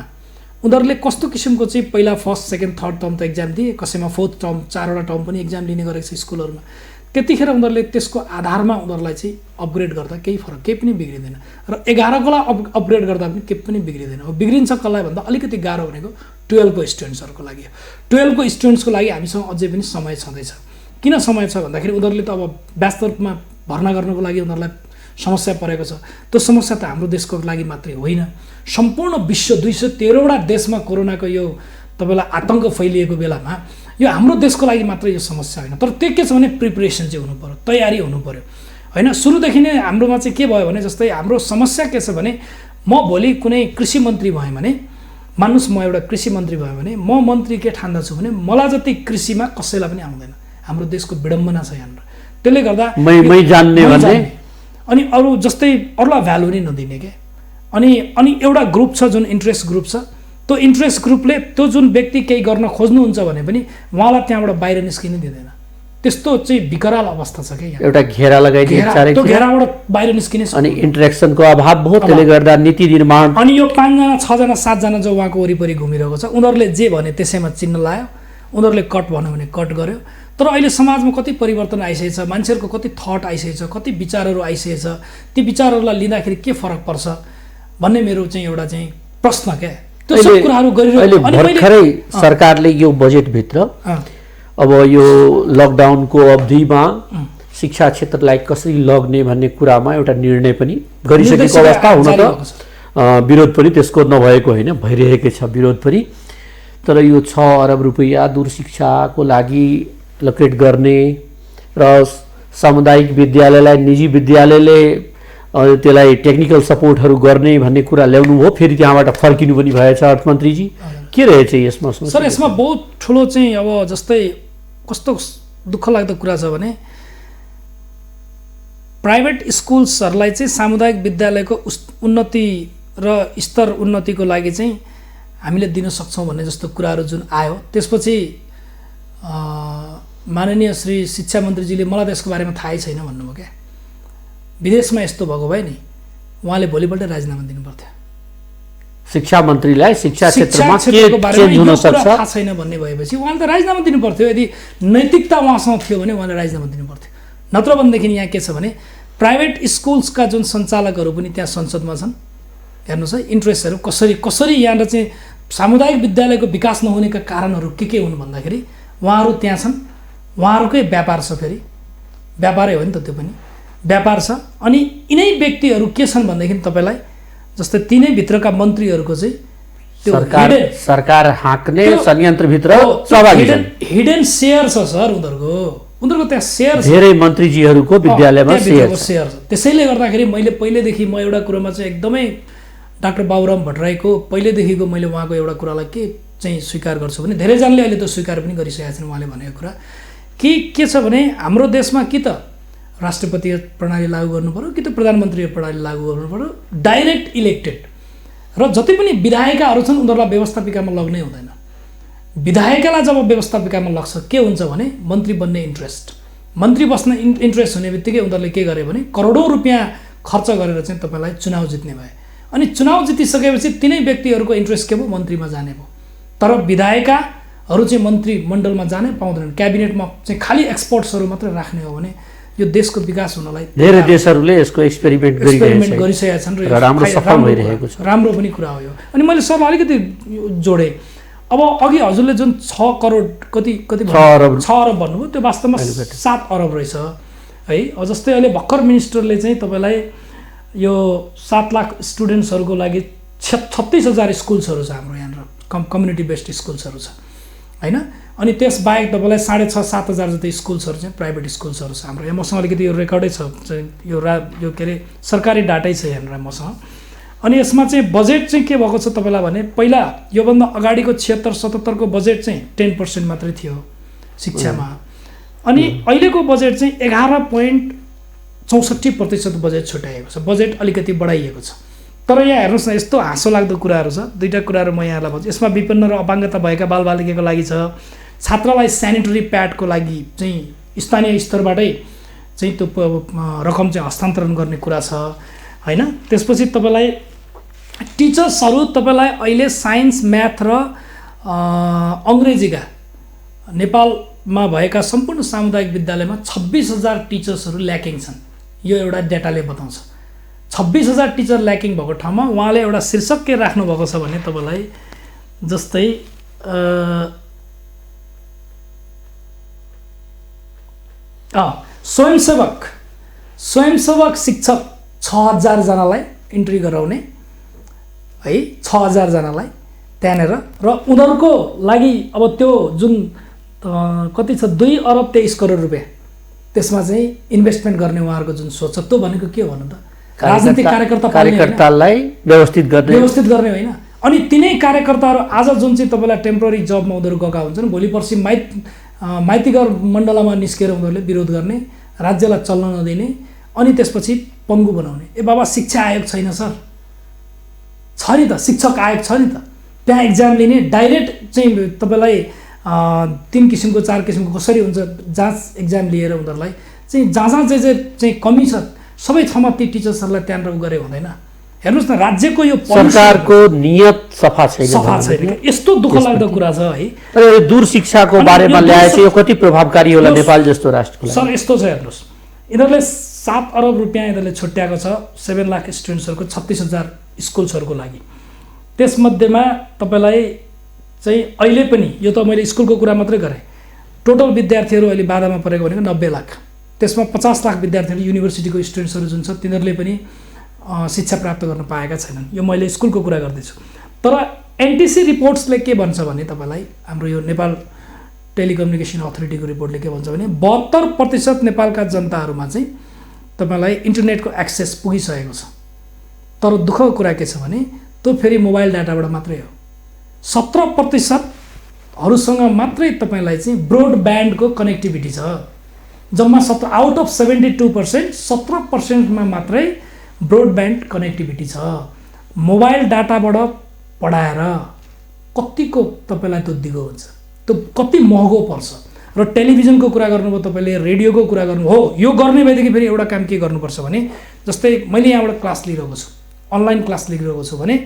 उनीहरूले कस्तो किसिमको चाहिँ पहिला फर्स्ट सेकेन्ड थर्ड टर्म त एक्जाम दिए, कसैमा फोर्थ टर्म 4वटा टर्म पनि एक्जाम लिने गरेको छ स्कुलहरूमा। त्यतिखेर उनीहरूले त्यसको आधारमा उनीहरूलाई चाहिँ अपग्रेड गर्दा केही फरक केही पनि बिग्रिँदैन, र 11कोलाई अपग्रेड गर्दा पनि केही पनि बिग्रिँदैन। अब बिग्रिन्छ कसलाई भन्दा अलिकति गाह्रो भनेको 12को स्टुडेन्ट्सहरूको लागि। 12को स्टुडेन्ट्सको लागि हामीसँग अझै पनि समय छँदैछ। किन समय छ भन्दाखेरि उनीहरूले त अब वास्तवमा भर्ना गर्नको लागि उनीहरूलाई समस्या परेको छ। त्यो समस्या त हाम्रो देशको लागि मात्रै होइन, सम्पूर्ण विश्व 213वटा देशमा कोरोनाको यो तपाईँलाई आतङ्क फैलिएको बेलामा यो हाम्रो देशको लागि मात्र यो समस्या होइन। तर त्यो के छ भने प्रिपरेसन चाहिँ हुनु पर्यो, तयारी हुनु पर्यो होइन। सुरुदेखि नै हाम्रोमा चाहिँ के भयो भने, जस्तै हाम्रो समस्या के छ भने, म भोलि कुनै कृषि मन्त्री भएँ भने, मान्नुहोस् म एउटा कृषि मन्त्री भएँ भने, म मन्त्री के ठान्दछु भने मलाई जति कृषिमा कसैलाई पनि आउँदैन। हाम्रो देशको विडम्बना छ यहाँनिर। त्यसले गर्दा मै जान्ने भन्ने, अनि अरू जस्तै अरूलाई भ्यालु नै नदिने के। अनि एउटा ग्रुप छ जुन इन्ट्रेस्ट ग्रुप छ, त्यो इन्ट्रेस्ट ग्रुपले त्यो जुन व्यक्ति केही गर्न खोज्नुहुन्छ भने पनि उहाँलाई त्यहाँबाट बाहिर निस्किन दिँदैन। त्यस्तो चाहिँ विकराल अवस्था छ क्या। एउटा घेरा लगाइदिए त्यो घेराबाट बाहिर निस्किने, अनि इन्टरेक्सनको अभाव भयो। त्यसले गर्दा नीति निर्माण, अनि यो 5जना 6जना 7जना जो उहाँको वरिपरि घुमिरहेको छ, उनीहरूले जे भने त्यसैमा चिन्ह लायो, उनीहरूले कट भन्यो भने कट गर्यो। तर अहिले समाजमा कति परिवर्तन आइसकेको छ, मान्छेहरूको कति थट आइसकेको छ, कति विचारहरू आइसकेको छ, ती विचारहरूलाई लिँदाखेरि के फरक पर्छ भन्ने मेरो चाहिँ एउटा चाहिँ प्रश्न क्या। त्यो सब कुराहरू गरिरहेको। अनि भर्खरै सरकारले यो बजेटभित्र अब यो लकडाउनको अवधिमा शिक्षा क्षेत्रलाई कसरी लग्ने भन्ने कुरामा एउटा निर्णय पनि गरिसकेको अवस्था। हुन त विरोध पनि त्यसको नभएको होइन, भइरहेकै छ विरोध पनि। तर यो 6 अरब रुपैयाँ दूर शिक्षाको लागि लोकेट गर्ने र सामुदायिक विद्यालयलाई निजी विद्यालयले त्यसलाई टेक्निकल सपोर्टहरू गर्ने भन्ने कुरा ल्याउनु हो। फेरि त्यहाँबाट फर्किनु पनि भएछ अर्थमन्त्रीजी। के रहेछ यसमा? सर यसमा बहुत ठुलो चाहिँ अब जस्तै कस्तो दुःख लाग्दो कुरा छ भने, प्राइभेट स्कुल्सहरूलाई चाहिँ सामुदायिक विद्यालयको उन्नति र स्तर उन्नतिको लागि चाहिँ हामीले दिन सक्छौँ भन्ने जस्तो कुराहरू जुन आयो, त्यसपछि माननीय श्री शिक्षा मन्त्रीजीले मलाई त्यसको बारेमा थाहै छैन भन्नुभयो क्या। विदेशमा यस्तो भएको भए नि उहाँले भोलिपल्ट राजीनामा दिनु पर्थ्यो। शिक्षा मन्त्रीलाई शिक्षा क्षेत्रमा के चेन्ज हुन सक्छ थाहा छैन भन्ने भएपछि उहाँले त राजीनामा दिनु पर्थ्यो। यदि नैतिकता उहाँसँग थियो भने उहाँले राजीनामा दिनु पर्थ्यो। नत्र भनेदेखि यहाँ के छ भने, प्राइभेट स्कुल्सका जुन सञ्चालकहरू पनि त्यहाँ संसदमा छन्। हेर्नुहोस् है, इन्ट्रेस्टहरू कसरी यहाँनिर चाहिँ सामुदायिक विद्यालयको विकास नहुनेका कारणहरू के हुन् भन्दाखेरि उहाँहरू त्यहाँ छन्, उहाँहरूकै व्यापार छ। फेरि व्यापारै हो नि त, त्यो पनि व्यापार छ। अनि यिनै व्यक्तिहरू के छन् भनेदेखि तपाईँलाई जस्तै तिनै भित्रका मन्त्रीहरूको चाहिँ त्यो सरकार हाँक्ने संयन्त्रभित्र सहभागी छन्। हिडन सेयर छ सर उनीहरूको त्यहाँ सेयर छ। धेरै मन्त्रीजीहरूको विद्यालयमा सेयर छ। त्यसैले गर्दाखेरि मैले पहिलेदेखि म एउटा कुरोमा चाहिँ एकदमै डाक्टर बाबुराम भट्टराईको पहिलेदेखिको मैले उहाँको एउटा कुरालाई के चाहिँ स्वीकार गर्छु भने, धेरैजनाले अहिले त स्वीकार पनि गरिसकेका छन् उहाँले भनेको कुरा के छ भने, हाम्रो देशमा कि त राष्ट्रपति प्रणाली लागू गर्नु पर्यो कि त प्रधानमन्त्री प्रणाली लागू गर्नु पर्यो, डाइरेक्ट इलेक्टेड। र जति पनि विधायिकाहरू छन् उनीहरूलाई व्यवस्थापिकामा लग्नै हुँदैन। विधायिकालाई जब व्यवस्थापिकामा लग्छ के हुन्छ भने, मन्त्री बन्ने इन्ट्रेस्ट, मन्त्री बस्न इन्ट्रेस्ट हुने बित्तिकै उनीहरूले के गरे भने करोडौँ रुपियाँ खर्च गरेर चाहिँ तपाईँलाई चुनाव जित्ने भए। अनि चुनाव जितिसकेपछि तिनै व्यक्तिहरूको इन्ट्रेस्ट के भयो, मन्त्रीमा जाने भयो। तर विधायिकाहरू चाहिँ मन्त्रीमण्डलमा जानै पाउँदैनन्। क्याबिनेटमा चाहिँ खालि एक्सपर्ट्सहरू मात्रै राख्ने हो भने यो देशको विकास हुनलाई धेरै देशहरूले यसको एक्सपेरिमेन्ट गरिसकेका छन् र राम्रो सफल भइरहेको छ। राम्रो पनि कुरा हो यो। अनि मैले सरलाई अलिकति जोडेँ। अब अघि हजुरले जुन 6 करोड कति 6 अरब भन्नुभयो, त्यो वास्तवमा 7 अरब रहेछ है। जस्तै अहिले भर्खर मिनिस्टरले चाहिँ तपाईँलाई यो 7 लाख स्टुडेन्ट्सहरूको लागि 36,000 स्कुल्सहरू छ हाम्रो यहाँनिर, कम्युनिटी बेस्ड स्कुल्सहरू छ होइन। अनि त्यसबाहेक तपाईँलाई 6,500-7 हजार जति स्कुल्सहरू चाहिँ प्राइभेट स्कुल्सहरू छ हाम्रो यहाँ। मसँग अलिकति यो रेकर्डै छ, यो के अरे सरकारी डाटै छ यहाँनिर मसँग। अनि यसमा चाहिँ बजेट चाहिँ के भएको छ तपाईँलाई भने, पहिला योभन्दा अगाडिको 76-77 को बजेट चाहिँ 10% मात्रै थियो शिक्षामा। अनि अहिलेको बजेट चाहिँ 11.64% बजेट छुट्याएको छ। बजेट अलिकति बढाइएको छ। तर यहाँ हेर्नुहोस् न, यस्तो हाँसो लाग्दो कुराहरू छ। दुईवटा कुराहरू म यहाँलाई भन्छु। यसमा विपन्न र अपाङ्गता भएका बालबालिकाको लागि छ, छात्रलाई सेनिटरी प्याडको लागि चाहिँ स्थानीय स्तरबाटै चाहिँ त्यो रकम चाहिँ हस्तान्तरण गर्ने कुरा छ होइन। त्यसपछि तपाईँलाई टिचर्सहरू तपाईँलाई अहिले साइन्स, म्याथ र अङ्ग्रेजीका नेपालमा भएका सम्पूर्ण सामुदायिक विद्यालयमा 26,000 टिचर्सहरू ल्याकिङ छन्। यो एउटा डेटाले बताउँछ। 26,000 टिचर ल्याकिङ भएको ठाउँमा उहाँले एउटा शीर्षक के राख्नुभएको छ भने तपाईँलाई जस्तै स्वयंसेवक शिक्षक 6,000 जनालाई इन्ट्री गराउने है, 6,000 जनालाई त्यहाँनिर। र उनीहरूको लागि अब त्यो जुन कति छ 2 अरब 23 करोड रुपियाँ त्यसमा चाहिँ इन्भेस्टमेन्ट गर्ने उहाँहरूको जुन सोच छ, त्यो भनेको के हो भन्नु त? राजनीतिक कार्यकर्तालाई व्यवस्थित गर्ने होइन। अनि तिनै कार्यकर्ताहरू आज जुन चाहिँ तपाईँलाई टेम्पोररी जबमा उनीहरू गएका हुन्छन्, भोलि पर्सि माइतीघर मण्डलमा निस्केर उनीहरूले विरोध गर्ने, राज्यलाई चल्न नदिने, अनि त्यसपछि पङ्गु बनाउने। ए बाबा, शिक्षा आयोग छैन सर? छ नि त, शिक्षक आयोग छ नि त। त्यहाँ इक्जाम लिने डाइरेक्ट चाहिँ तपाईँलाई 3 किसिमको 4 किसिमको कसरी हुन्छ जाँच इक्जाम लिएर उनीहरूलाई चाहिँ जहाँ चाहिँ कमी छ सबै ठाउँमा ती टिचर्सहरूलाई त्यहाँनिर गरे हुँदैन। हेर्नुहोस् न, राज्यको यो सरकारको नियत सफा छैन। यस्तो दुःख लाग्दो कुरा छ है। र दूर शिक्षाको बारेमा ल्याएछ, यो कति प्रभावकारी होला नेपाल जस्तो राष्ट्रको लागि? सर यस्तो छ, हेर्नुहोस्, यिनीहरूले 7 अरब रुपियाँ यिनीहरूले छुट्याएको छ 7 लाख स्टुडेन्ट्सहरूको 36,000 स्कुल्सहरूको लागि। त्यसमध्येमा तपाईँलाई चाहिँ अहिले पनि, यो त मैले स्कुलको कुरा मात्रै गरेँ, टोटल विद्यार्थीहरू अहिले बाधामा परेको भनेको 90 लाख। त्यसमा 50 लाख विद्यार्थीहरू युनिभर्सिटीको स्टुडेन्ट्सहरू जुन छ तिनीहरूले पनि शिक्षा प्राप्त गर्न पाएका छैनन्। यो मैले स्कुलको कुरा गर्दैछु। तर एनटिसी रिपोर्ट्सले के भन्छ भने तपाईँलाई, हाम्रो यो नेपाल टेलिकम्युनिकेसन अथोरिटीको रिपोर्टले के भन्छ भने 72% नेपालका जनताहरूमा चाहिँ तपाईँलाई इन्टरनेटको एक्सेस पुगिसकेको छ। तर दुःखको कुरा के छ भने त्यो फेरि मोबाइल डाटाबाट मात्रै हो। 17% हरूसँग मात्रै तपाईँलाई चाहिँ ब्रोडब्यान्डको कनेक्टिभिटी छ। जम्मा 17 आउट अफ 72%, 17%मा मात्रै ब्रोडब्यान्ड कनेक्टिभिटी छ। मोबाइल डाटाबाट पढाएर कतिको तपाईँलाई त्यो दिगो हुन्छ, त्यो कति महँगो पर्छ। र टेलिभिजनको कुरा गर्नुभयो तपाईँले, रेडियोको कुरा गर्नु हो, यो गर्ने भएदेखि फेरि एउटा काम के गर्नुपर्छ भने, जस्तै मैले यहाँबाट क्लास लिइरहेको छु, अनलाइन क्लास लिइरहेको छु भने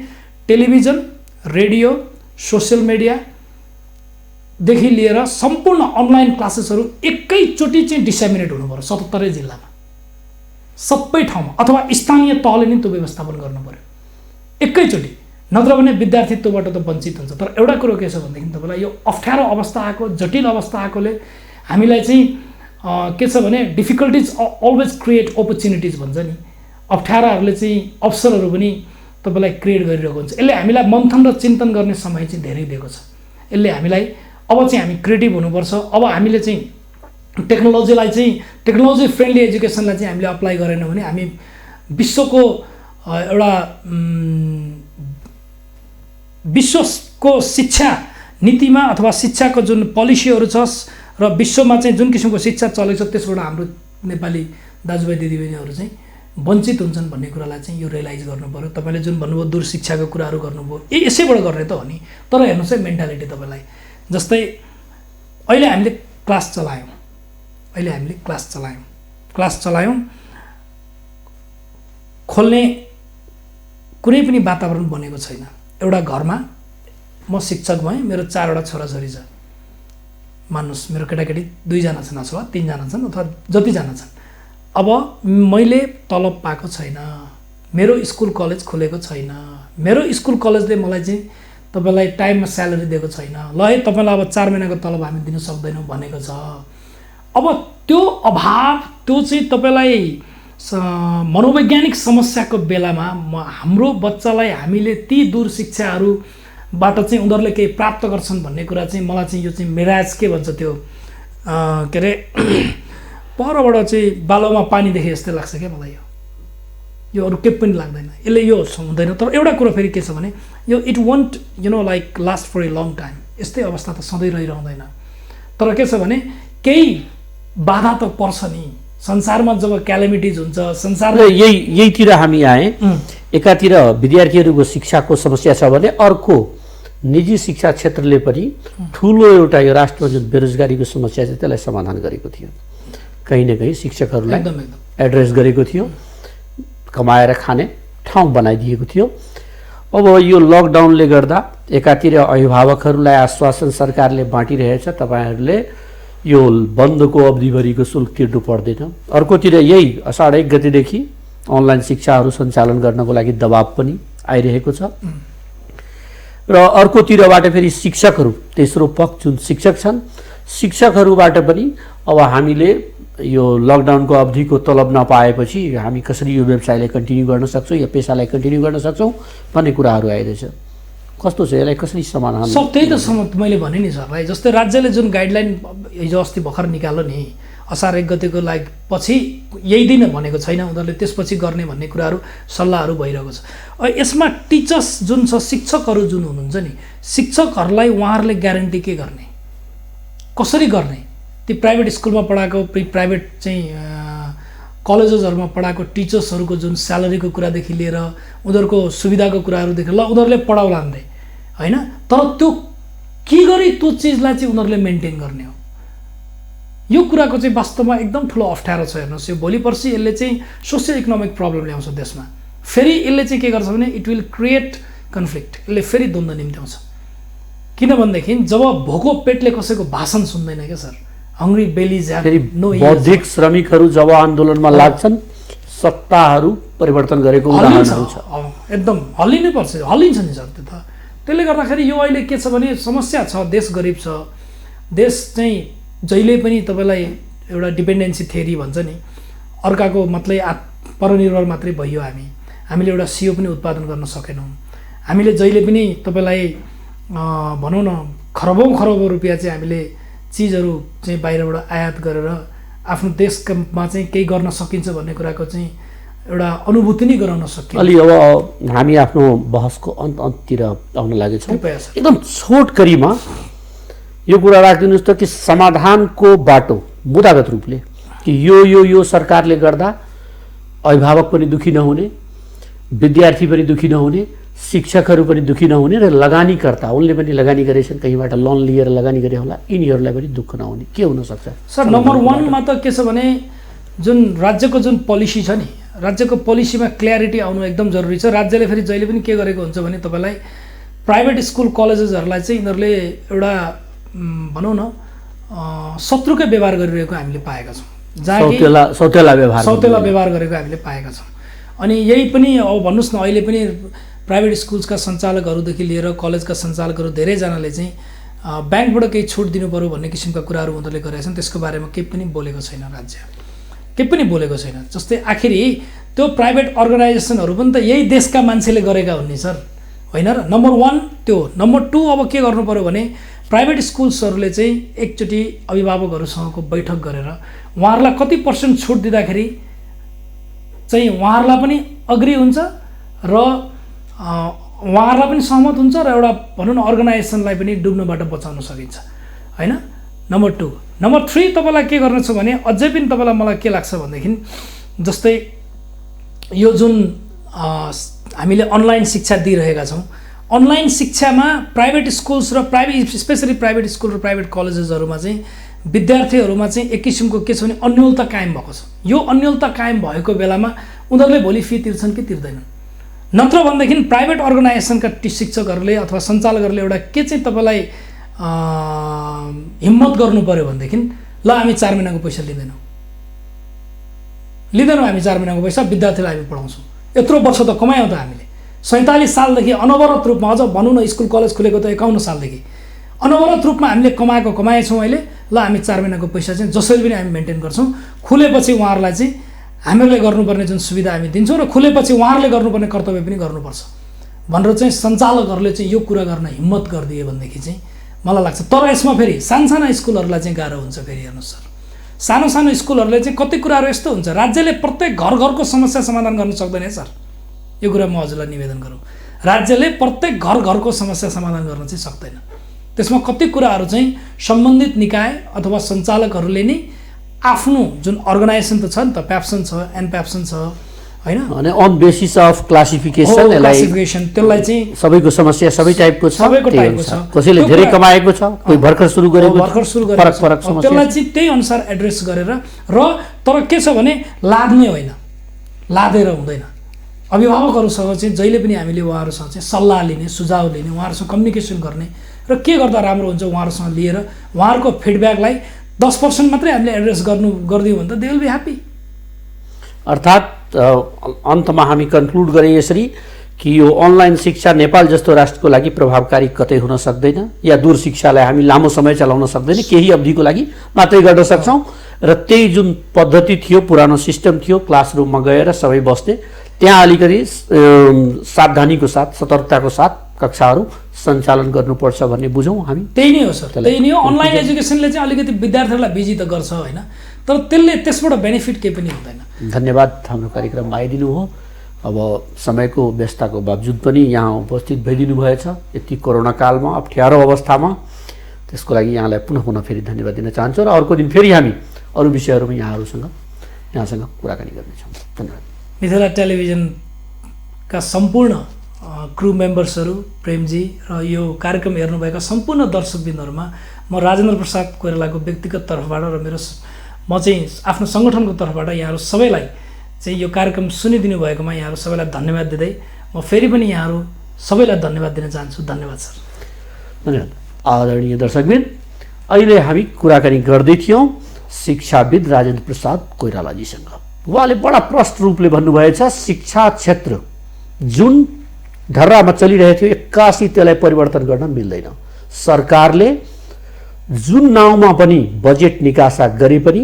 टेलिभिजन, रेडियो, सोसियल मिडियादेखि लिएर सम्पूर्ण अनलाइन क्लासेसहरू एकैचोटि चाहिँ डिसेमिनेट हुनु पर्यो 77 जिल्लामा, सबै ठाउँमा, अथवा स्थानीय तहले नै त्यो व्यवस्थापन गर्नु पर्यो एकैचोटि। नत्र भने विद्यार्थी त्योबाट त वञ्चित हुन्छ। तर एउटा कुरो के छ भनेदेखि तपाईँलाई यो अप्ठ्यारो अवस्था आएको, जटिल अवस्था आएकोले हामीलाई चाहिँ के छ भने डिफिकल्टिज अलवेज क्रिएट अपर्च्युनिटिज भन्छ नि। अप्ठ्याराहरूले चाहिँ अवसरहरू पनि तपाईँलाई क्रिएट गरिरहेको हुन्छ। यसले हामीलाई मन्थन र चिन्तन गर्ने समय चाहिँ धेरै दिएको छ। यसले हामीलाई अब चाहिँ हामी क्रिएटिभ हुनुपर्छ। अब हामीले चाहिँ टेक्नोलोजी फ्रेन्डली एजुकेसनलाई चाहिँ हामीले अप्लाई गरेनौँ भने हामी विश्वको एउटा विश्वको शिक्षा नीतिमा अथवा शिक्षाको जुन पोलिसीहरू छ र विश्वमा चाहिँ जुन किसिमको शिक्षा चलेको छ त्यसबाट हाम्रो नेपाली दाजुभाइ दिदीबहिनीहरू चाहिँ वञ्चित हुन्छन् भन्ने कुरालाई चाहिँ यो रियलाइज गर्नु पर्यो। तपाईँले जुन भन्नुभयो दूर शिक्षाको कुराहरू गर्नुभयो, यसैबाट गर्ने त हो नि। तर हेर्नुहोस् है मेन्टालिटी तपाईँलाई, जस्तै अहिले हामीले क्लास चलायौँ, खोल्ने कुनै पनि वातावरण बनेको छैन। एउटा घरमा म शिक्षक भएँ, मेरो 4वटा छोराछोरी छ, मान्नुहोस् मेरो केटाकेटी 2 जना छन् अथवा 3 जना छन् अथवा जतिजना छन्। अब मैले तलब पाएको छैन, मेरो स्कुल कलेज खुलेको छैन, मेरो स्कुल कलेजले मलाई चाहिँ तपाईँलाई टाइममा स्यालेरी दिएको छैन। ल है तपाईँलाई अब 4 महिनाको तलब हामी दिन सक्दैनौँ भनेको छ। अब त्यो अभाव, त्यो चाहिँ तपाईँलाई मनोवैज्ञानिक समस्याको बेलामा हाम्रो बच्चालाई हामीले ती दूर शिक्षाहरूबाट चाहिँ उनीहरूले केही प्राप्त गर्छन् भन्ने कुरा चाहिँ मलाई चाहिँ यो चाहिँ मिराज के भन्छ त्यो के अरे परबाट चाहिँ बालोमा पानी देखे जस्तै लाग्छ क्या मलाई। यो अरू केही पनि लाग्दैन, यसले यो हुँदैन। तर एउटा कुरो फेरि के छ भने यो it won't like last for a long time. यस्तै अवस्था त सधैँ रहिरहँदैन। तर के छ भने केही बाधा त पर्छ नि, संसारमा जब क्यालेमिटिज हुन्छ र संसारमा यहीतिर हामी आए एकातिर विद्यार्थीहरूको शिक्षाको समस्या छ भने अर्को निजी शिक्षा क्षेत्रले पनि ठुलो एउटा यो राष्ट्रमा जुन बेरोजगारीको समस्या छ त्यसलाई समाधान गरेको थियो कहीँ न कहीँ शिक्षकहरूलाई एकदम एड्रेस गरेको थियो कमाएर खाने ठाउँ बनाइदिएको थियो अब यो लकडाउनले गर्दा एकातिर अभिभावकहरूलाई आश्वासन सरकारले बाँटिरहेछ तपाईँहरूले यो बन्दको अवधिभरिको शुल्क तिर्नु पर्दैन अर्कोतिर यही असाढ 1 गतेदेखि अनलाइन शिक्षाहरू सञ्चालन गर्नको लागि दबाब पनि आइरहेको छ र अर्कोतिरबाट फेरि शिक्षकहरू तेस्रो पक्ष जुन शिक्षक छन् शिक्षकहरूबाट पनि अब हामीले यो लकडाउनको अवधिको तलब नपाएपछि हामी कसरी यो व्यवसायलाई कन्टिन्यू गर्न सक्छौँ या पेसालाई कन्टिन्यू गर्न सक्छौँ भन्ने कुराहरू आइरहेछ कस्तो छ यसलाई कसरी समाधान सब त्यही त मैले भने नि सरलाई जस्तै राज्यले जुन गाइडलाइन हिजो अस्ति भर्खर निकाल्यो नि असार 1 गतेको लागि पछि यही दिन भनेको छैन उनीहरूले त्यसपछि गर्ने भन्ने कुराहरू सल्लाहहरू भइरहेको छ यसमा टिचर्स जुन छ शिक्षकहरू जुन हुनुहुन्छ नि शिक्षकहरूलाई उहाँहरूले ग्यारेन्टी के गर्ने कसरी गर्ने ती प्राइभेट स्कुलमा पढाएको प्राइभेट चाहिँ कलेजेसहरूमा पढाएको टिचर्सहरूको जुन स्यालेरीको कुरादेखि लिएर उनीहरूको सुविधाको कुराहरूदेखि ल उनीहरूले पढाउलान् रे होइन तर त्यो के गरी त्यो चिजलाई चाहिँ उनीहरूले मेन्टेन गर्ने हो यो कुराको चाहिँ वास्तवमा एकदम ठुलो अप्ठ्यारो छ हेर्नुहोस् यो भोलि पर्सि यसले चाहिँ सोसियो इकोनोमिक प्रब्लम ल्याउँछ देशमा फेरि यसले चाहिँ के गर्छ भने इट विल क्रिएट कन्फ्लिक्ट यसले फेरि द्वन्द्व निम्त्याउँछ किनभनेदेखि जब भोको पेटले कसैको भाषण सुन्दैन क्या सर हङ्ग्री बेलिज नो बौद्धिक श्रमिकहरू जब आन्दोलनमा लाग्छन् सत्ताहरू परिवर्तन गरेको उदाहरणहरू छ एकदम हल्लिनै पर्छ हल्लिन्छ नि सर त्यो त त्यसले गर्दाखेरि यो अहिले के छ भने समस्या छ देश गरिब छ देश चाहिँ जहिले पनि तपाईँलाई एउटा डिपेन्डेन्सी थ्योरी भन्छ नि अर्काको मात्रै परनिर्भर मात्रै भइयो हामीले एउटा सियो पनि उत्पादन गर्न सकेनौँ हामीले जहिले पनि तपाईँलाई भनौँ न खरबौँ रुपियाँ चाहिँ हामीले चिजहरू चाहिँ बाहिरबाट आयात गरेर आफ्नो देशमा चाहिँ केही गर्न सकिन्छ भन्ने कुराको चाहिँ एउटा अनुभूति नै गराउन सकिन्छ अलि अब हामी आफ्नो बहसको अन्ततिर आउन लागेछौँ एकदम छोटकरीमा यो कुरा राखिदिनुहोस् त कि समाधानको बाटो मुद्दागत रूपले कि यो सरकारले गर्दा अभिभावक पनि दुखी नहुने विद्यार्थी पनि दुखी नहुने शिक्षकहरू पनि दुखी नहुने र लगानीकर्ता उनले पनि लगानी गरेछन् कहीँबाट लोन लिएर लगानी गरे होला यिनीहरूलाई पनि दुःख नहुने के हुनसक्छ सर नम्बर 1 मा त के छ भने जुन राज्यको जुन पोलिसी छ नि राज्यको पोलिसीमा क्ल्यारिटी आउनु एकदम जरुरी छ राज्यले फेरि जहिले पनि के गरेको हुन्छ भने तपाईँलाई प्राइभेट स्कुल कलेजेसहरूलाई चाहिँ यिनीहरूले एउटा भनौँ न शत्रुकै व्यवहार गरिरहेको हामीले पाएका छौँ जहाँ कि सौतेला व्यवहार गरेको हामीले पाएका छौँ अनि यही पनि अब भन्नुहोस् न अहिले पनि प्राइभेट स्कुल्सका सञ्चालकहरूदेखि लिएर कलेजका सञ्चालकहरू धेरैजनाले चाहिँ ब्याङ्कबाट केही छुट दिनु पर्यो भन्ने किसिमका कुराहरू उनीहरूले गरेका छन् त्यसको बारेमा केही पनि बोलेको छैन राज्य केही पनि बोलेको छैन जस्तै आखिरी त्यो प्राइभेट अर्गनाइजेसनहरू पनि त यही देशका मान्छेले गरेका हुन् नि सर होइन र नम्बर 1 त्यो नम्बर 2 अब के गर्नु पर्यो भने प्राइभेट स्कुल्सहरूले चाहिँ एकचोटि अभिभावकहरूसँगको बैठक गरेर उहाँहरूलाई कति % छुट दिँदाखेरि चाहिँ उहाँहरूलाई पनि अग्री हुन्छ र उहाँहरूलाई पनि सहमत हुन्छ र एउटा भनौँ न अर्गनाइजेसनलाई पनि डुब्नबाट बचाउन सकिन्छ होइन नम्बर 2 नम्बर 3 तपाईँलाई के गर्नु छ भने अझै पनि तपाईँलाई मलाई के लाग्छ भनेदेखि जस्तै यो जुन हामीले अनलाइन शिक्षा दिइरहेका छौँ अनलाइन शिक्षामा प्राइभेट स्कुल्स र स्पेसली प्राइभेट स्कुल र प्राइभेट कलेजेसहरूमा चाहिँ विद्यार्थीहरूमा चाहिँ एक किसिमको के छ भने अन्योलता कायम भएको छ यो अन्योलता कायम भएको बेलामा उनीहरूले भोलि फी तिर्छन् कि तिर्दैनन् नत्र भनेदेखि प्राइभेट अर्गनाइजेसनका शिक्षकहरूले अथवा सञ्चालकहरूले एउटा के चाहिँ तपाईँलाई हिम्मत गर्नु पर्यो भनेदेखि ल हामी 4 महिनाको पैसा लिँदैनौँ हामी 4 महिनाको पैसा विद्यार्थीलाई हामी पढाउँछौँ यत्रो वर्ष त कमायौँ त हामीले 47 सालदेखि अनवरत रूपमा अझ भनौँ न स्कुल कलेज खुलेको त 51 सालदेखि अनवरत रूपमा हामीले कमाएछौँ अहिले ल हामी 4 महिनाको पैसा चाहिँ जसरी पनि हामी मेन्टेन गर्छौँ खुलेपछि उहाँहरूलाई चाहिँ हामीहरूले गर्नुपर्ने जुन सुविधा हामी दिन्छौँ र खुलेपछि उहाँहरूले गर्नुपर्ने कर्तव्य पनि गर्नुपर्छ भनेर चाहिँ सञ्चालकहरूले चाहिँ यो कुरा गर्न हिम्मत गरिदिए भनेदेखि चाहिँ मलाई लाग्छ तर यसमा फेरि सानसाना स्कुलहरूलाई चाहिँ गाह्रो हुन्छ फेरि हेर्नुहोस् सर सानो स्कुलहरूले चाहिँ कति कुराहरू यस्तो हुन्छ राज्यले प्रत्येक घरको समस्या समाधान गर्न सक्दैन है सर यो कुरा म हजुरलाई निवेदन गरौँ राज्यले प्रत्येक घरको समस्या समाधान गर्न चाहिँ सक्दैन त्यसमा कति कुराहरू चाहिँ सम्बन्धित निकाय अथवा सञ्चालकहरूले नै आफ्नो जुन अर्गनाइजेसन त छ नि त, प्याप्सन छ, एनप्याप्सन छ होइन, अनि on basis of classification classification त्यसलाई चाहिँ सबैको समस्या सबै टाइपको छ, सबैको टाइपको छ। कसैले धेरै कमाएको छ, कोही भर्खर सुरु गरेको, फरक फरक समस्या, त्यसलाई चाहिँ त्यही अनुसार एड्रेस गरेर र तर के छ भने लाद्ने होइन, लादेर हुँदैन। अभिभावकहरूसँग चाहिँ जहिले पनि हामीले उहाँहरूसँग चाहिँ सल्लाह लिने, सुझाव लिने, उहाँहरूसँग कम्युनिकेसन गर्ने र के गर्दा राम्रो हुन्छ उहाँहरूसँग लिएर उहाँहरूको फिडब्याकलाई 10% मात्रै हामीले एड्रेस गरिदियौँ भने त दे विल बी ह्याप्पी। अर्थात् अन्तमा हामी कन्क्लुड गरे यसरी कि यो अनलाइन शिक्षा नेपाल जस्तो राष्ट्रको लागि प्रभावकारी कतै हुन सक्दैन, या दूर शिक्षालाई हामी लामो समय चलाउन सक्दैन, केही अवधिको लागि मात्रै गर्न सक्छौँ। र त्यही जुन पद्धति थियो, पुरानो सिस्टम थियो, क्लासरुममा गएर सबै बस्ने, त्यहाँ अलिकति सावधानीको साथ, सतर्कताको साथ कक्षाहरू सञ्चालन गर्नुपर्छ भन्ने बुझौँ हामी। त्यही नै हो सर, त्यही नै हो। अनलाइन एजुकेसनले चाहिँ अलिकति विद्यार्थीहरूलाई बिजी त गर्छ होइन, तर त्यसबाट बेनिफिट केही पनि हुँदैन। धन्यवाद हाम्रो कार्यक्रममा आइदिनु हो। अब समयको व्यस्तताको बावजुद पनि यहाँ उपस्थित भइदिनु भएछ यति कोरोना कालमा, अप्ठ्यारो अवस्थामा। त्यसको लागि यहाँलाई पुनः फेरि धन्यवाद दिन चाहन्छु र अर्को दिन फेरि हामी अरू विषयहरूमा यहाँसँग कुराकानी गर्नेछौँ। धन्यवाद। मिथिला टेलिभिजनका सम्पूर्ण क्रू मेम्बर्सहरू, प्रेमजी र यो कार्यक्रम हेर्नुभएका सम्पूर्ण दर्शकबिन्दहरूमा म राजेन्द्र प्रसाद कोइरालाको व्यक्तिगत तर्फबाट र म चाहिँ आफ्नो सङ्गठनको तर्फबाट यहाँहरू सबैलाई चाहिँ यो कार्यक्रम सुनिदिनु भएकोमा यहाँहरू सबैलाई धन्यवाद दिँदै म फेरि पनि यहाँहरू सबैलाई धन्यवाद दिन चाहन्छु। धन्यवाद सर। धन्यवाद। आदरणीय दर्शकबिन, अहिले हामी कुराकानी गर्दै थियौँ शिक्षाविद राजेन्द्र प्रसाद कोइरालाजीसँग। उहाँले बडा प्रष्ट रूपले भन्नुभएछ शिक्षा क्षेत्र जुन ढर्रामा चलिरहेको थियो 81 त्यसलाई परिवर्तन गर्न मिल्दैन। सरकारले जुन नाउँमा पनि बजेट निकासा गरे पनि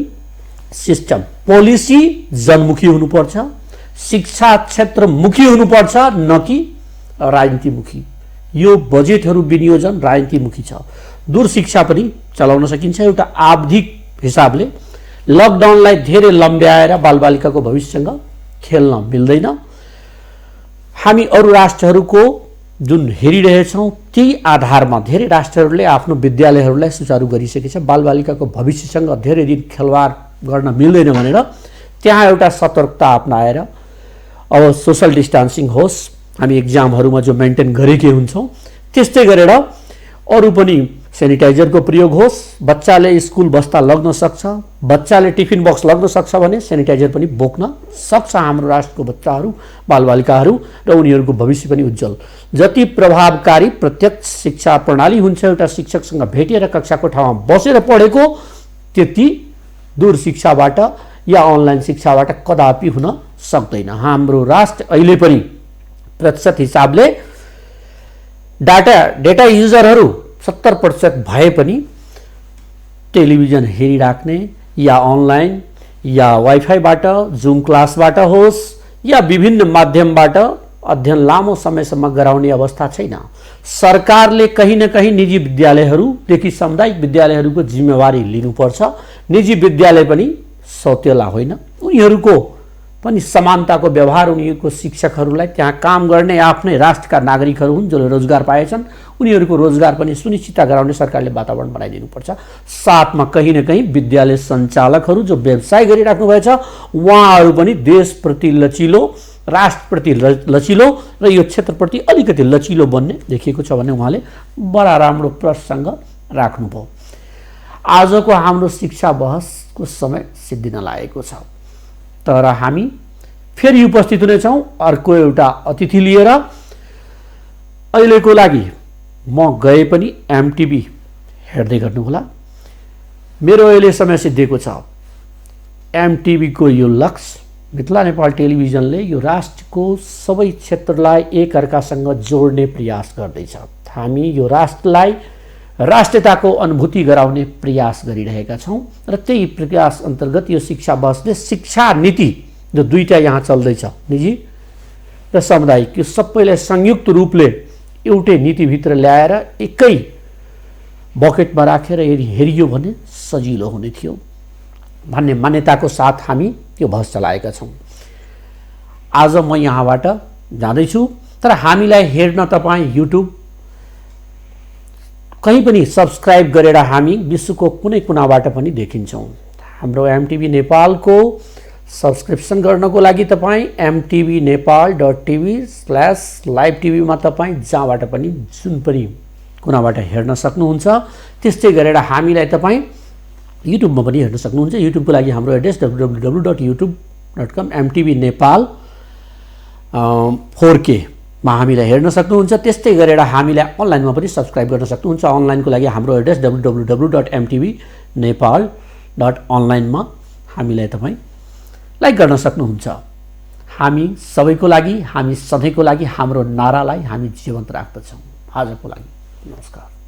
सिस्टम, पोलिसी जनमुखी हुनुपर्छ, शिक्षा क्षेत्रमुखी हुनुपर्छ, न कि राजनीतिमुखी। यो बजेटहरू विनियोजन राजनीतिमुखी छ। दूर शिक्षा पनि चलाउन सकिन्छ एउटा आवधिक हिसाबले। लकडाउनलाई धेरै लम्ब्याएर बालबालिकाको भविष्यसँग खेल्न मिल्दैन। हामी अरू राष्ट्रहरूको जुन हेरिरहेछौँ त्यही आधारमा धेरै राष्ट्रहरूले आफ्नो विद्यालयहरूलाई सुचारू गरिसकेको छ। बालबालिकाको भविष्यसँग धेरै दिन खेलवाड गर्न मिल्दैन भनेर त्यहाँ एउटा सतर्कता अपनाएर अब सोसल डिस्टेन्सिङ होस्, हामी एक्जामहरूमा जो मेन्टेन गरेकै हुन्छौँ त्यस्तै गरेर अरू पनि सेनिटाइजरको प्रयोग होस्। बच्चाले स्कुल बस्दा लग्न सक्छ, बच्चाले टिफिन बक्स लग्न सक्छ भने सेनिटाइजर पनि बोक्न सक्छ हाम्रो राष्ट्रको बच्चाहरू, बालबालिकाहरू, र उनीहरूको भविष्य पनि उज्जवल। जति प्रभावकारी प्रत्यक्ष शिक्षा प्रणाली हुन्छ एउटा शिक्षकसँग भेटेर कक्षाको ठाउँमा बसेर पढेको, त्यति दूर शिक्षाबाट या अनलाइन शिक्षाबाट कदापि हुन सक्दैन। हाम्रो राष्ट्र अहिले पनि प्रतिशत हिसाबले डेटा युजरहरू 70% भए पनि टेलिभिजन हेरिराख्ने या अनलाइन या वाइफाईबाट, जुम क्लासबाट होस् या विभिन्न माध्यमबाट अध्ययन लामो समयसम्म गराउने अवस्था छैन। सरकारले कहीँ न कहीँ निजी विद्यालयहरूदेखि सामुदायिक विद्यालयहरूको जिम्मेवारी लिनुपर्छ। निजी विद्यालय पनि सौतेला होइन, उनीहरूको पनि समानताको व्यवहार, उनीहरूको शिक्षकहरूलाई त्यहाँ काम गर्ने आफ्नै राष्ट्रका नागरिकहरू हुन् जसले रोजगार पाएछन्, उनीहरूको रोजगार पनि सुनिश्चित गराउने सरकारले वातावरण बनाइदिनुपर्छ। साथमा कहीँ न कहीँ विद्यालय सञ्चालकहरू जो व्यवसाय गरिराख्नु भएछ उहाँहरू पनि देशप्रति लचिलो, राष्ट्रप्रति लचिलो र यो क्षेत्रप्रति अलिकति लचिलो बन्ने देखिएको छ भन्ने उहाँले बडा राम्रो प्रसङ्ग राख्नुभयो। आजको हाम्रो शिक्षा बहसको समय सिद्धिन लागेको छ, तर हामी फेरि उपस्थित हुनेछौँ अर्को एउटा अतिथि लिएर। अहिलेको लागि म गए पनि एमटिभी हेर्दै गर्नुहोला। मेरो अहिले समय सिद्धिएको छ। एमटिभीको यो लक्ष्य, मिथिला नेपाल टेलिभिजनले यो राष्ट्रको सबै क्षेत्रलाई एकअर्कासँग जोड्ने प्रयास गर्दैछ। हामी यो राष्ट्रलाई राष्ट्रियताको अनुभूति गराउने प्रयास गरिरहेका छौँ र त्यही प्रयास अन्तर्गत यो शिक्षा बहसले शिक्षा नीति जो दुईटा यहाँ चल्दैछ, निजी र सामुदायिक, यो सबैलाई संयुक्त रूपले एउटै नीतिभित्र ल्याएर एकै बकेटमा राखेर हेरियो भने सजिलो हुने थियो भन्ने मान्यताको साथ हामी यो बहस चलाएका छौँ। आज म यहाँबाट जाँदैछु, तर हामीलाई हेर्न तपाईँ युट्युब कहीँ पनि सब्सक्राइब गरेर हामी विश्वको कुनै कुनाबाट पनि देखिन्छौँ। हाम्रो एमटिभी नेपालको सब्सक्रिप्सन गर्नको लागि तपाईँ mtvnepal.tv/live मा तपाईँ जहाँबाट पनि जुन पनि कुनाबाट हेर्न सक्नुहुन्छ। त्यस्तै गरेर हामीलाई तपाईँ युट्युबमा पनि हेर्न सक्नुहुन्छ। युट्युबको लागि हाम्रो address www.youtube.com MTV Nepal 4K मा हामीलाई हेर्न सक्नुहुन्छ। त्यस्तै गरेर हामीलाई अनलाइनमा पनि सब्स्क्राइब गर्न सक्नुहुन्छ। अनलाइनको लागि हाम्रो एड्रेस www.mtvnepal.online मा हामीलाई तपाईँ लाइक गर्न सक्नुहुन्छ। हामी सबैको लागि, हामी सधैँको लागि हाम्रो नारालाई हामी जीवन्त राख्दछौँ। आजको लागि नमस्कार।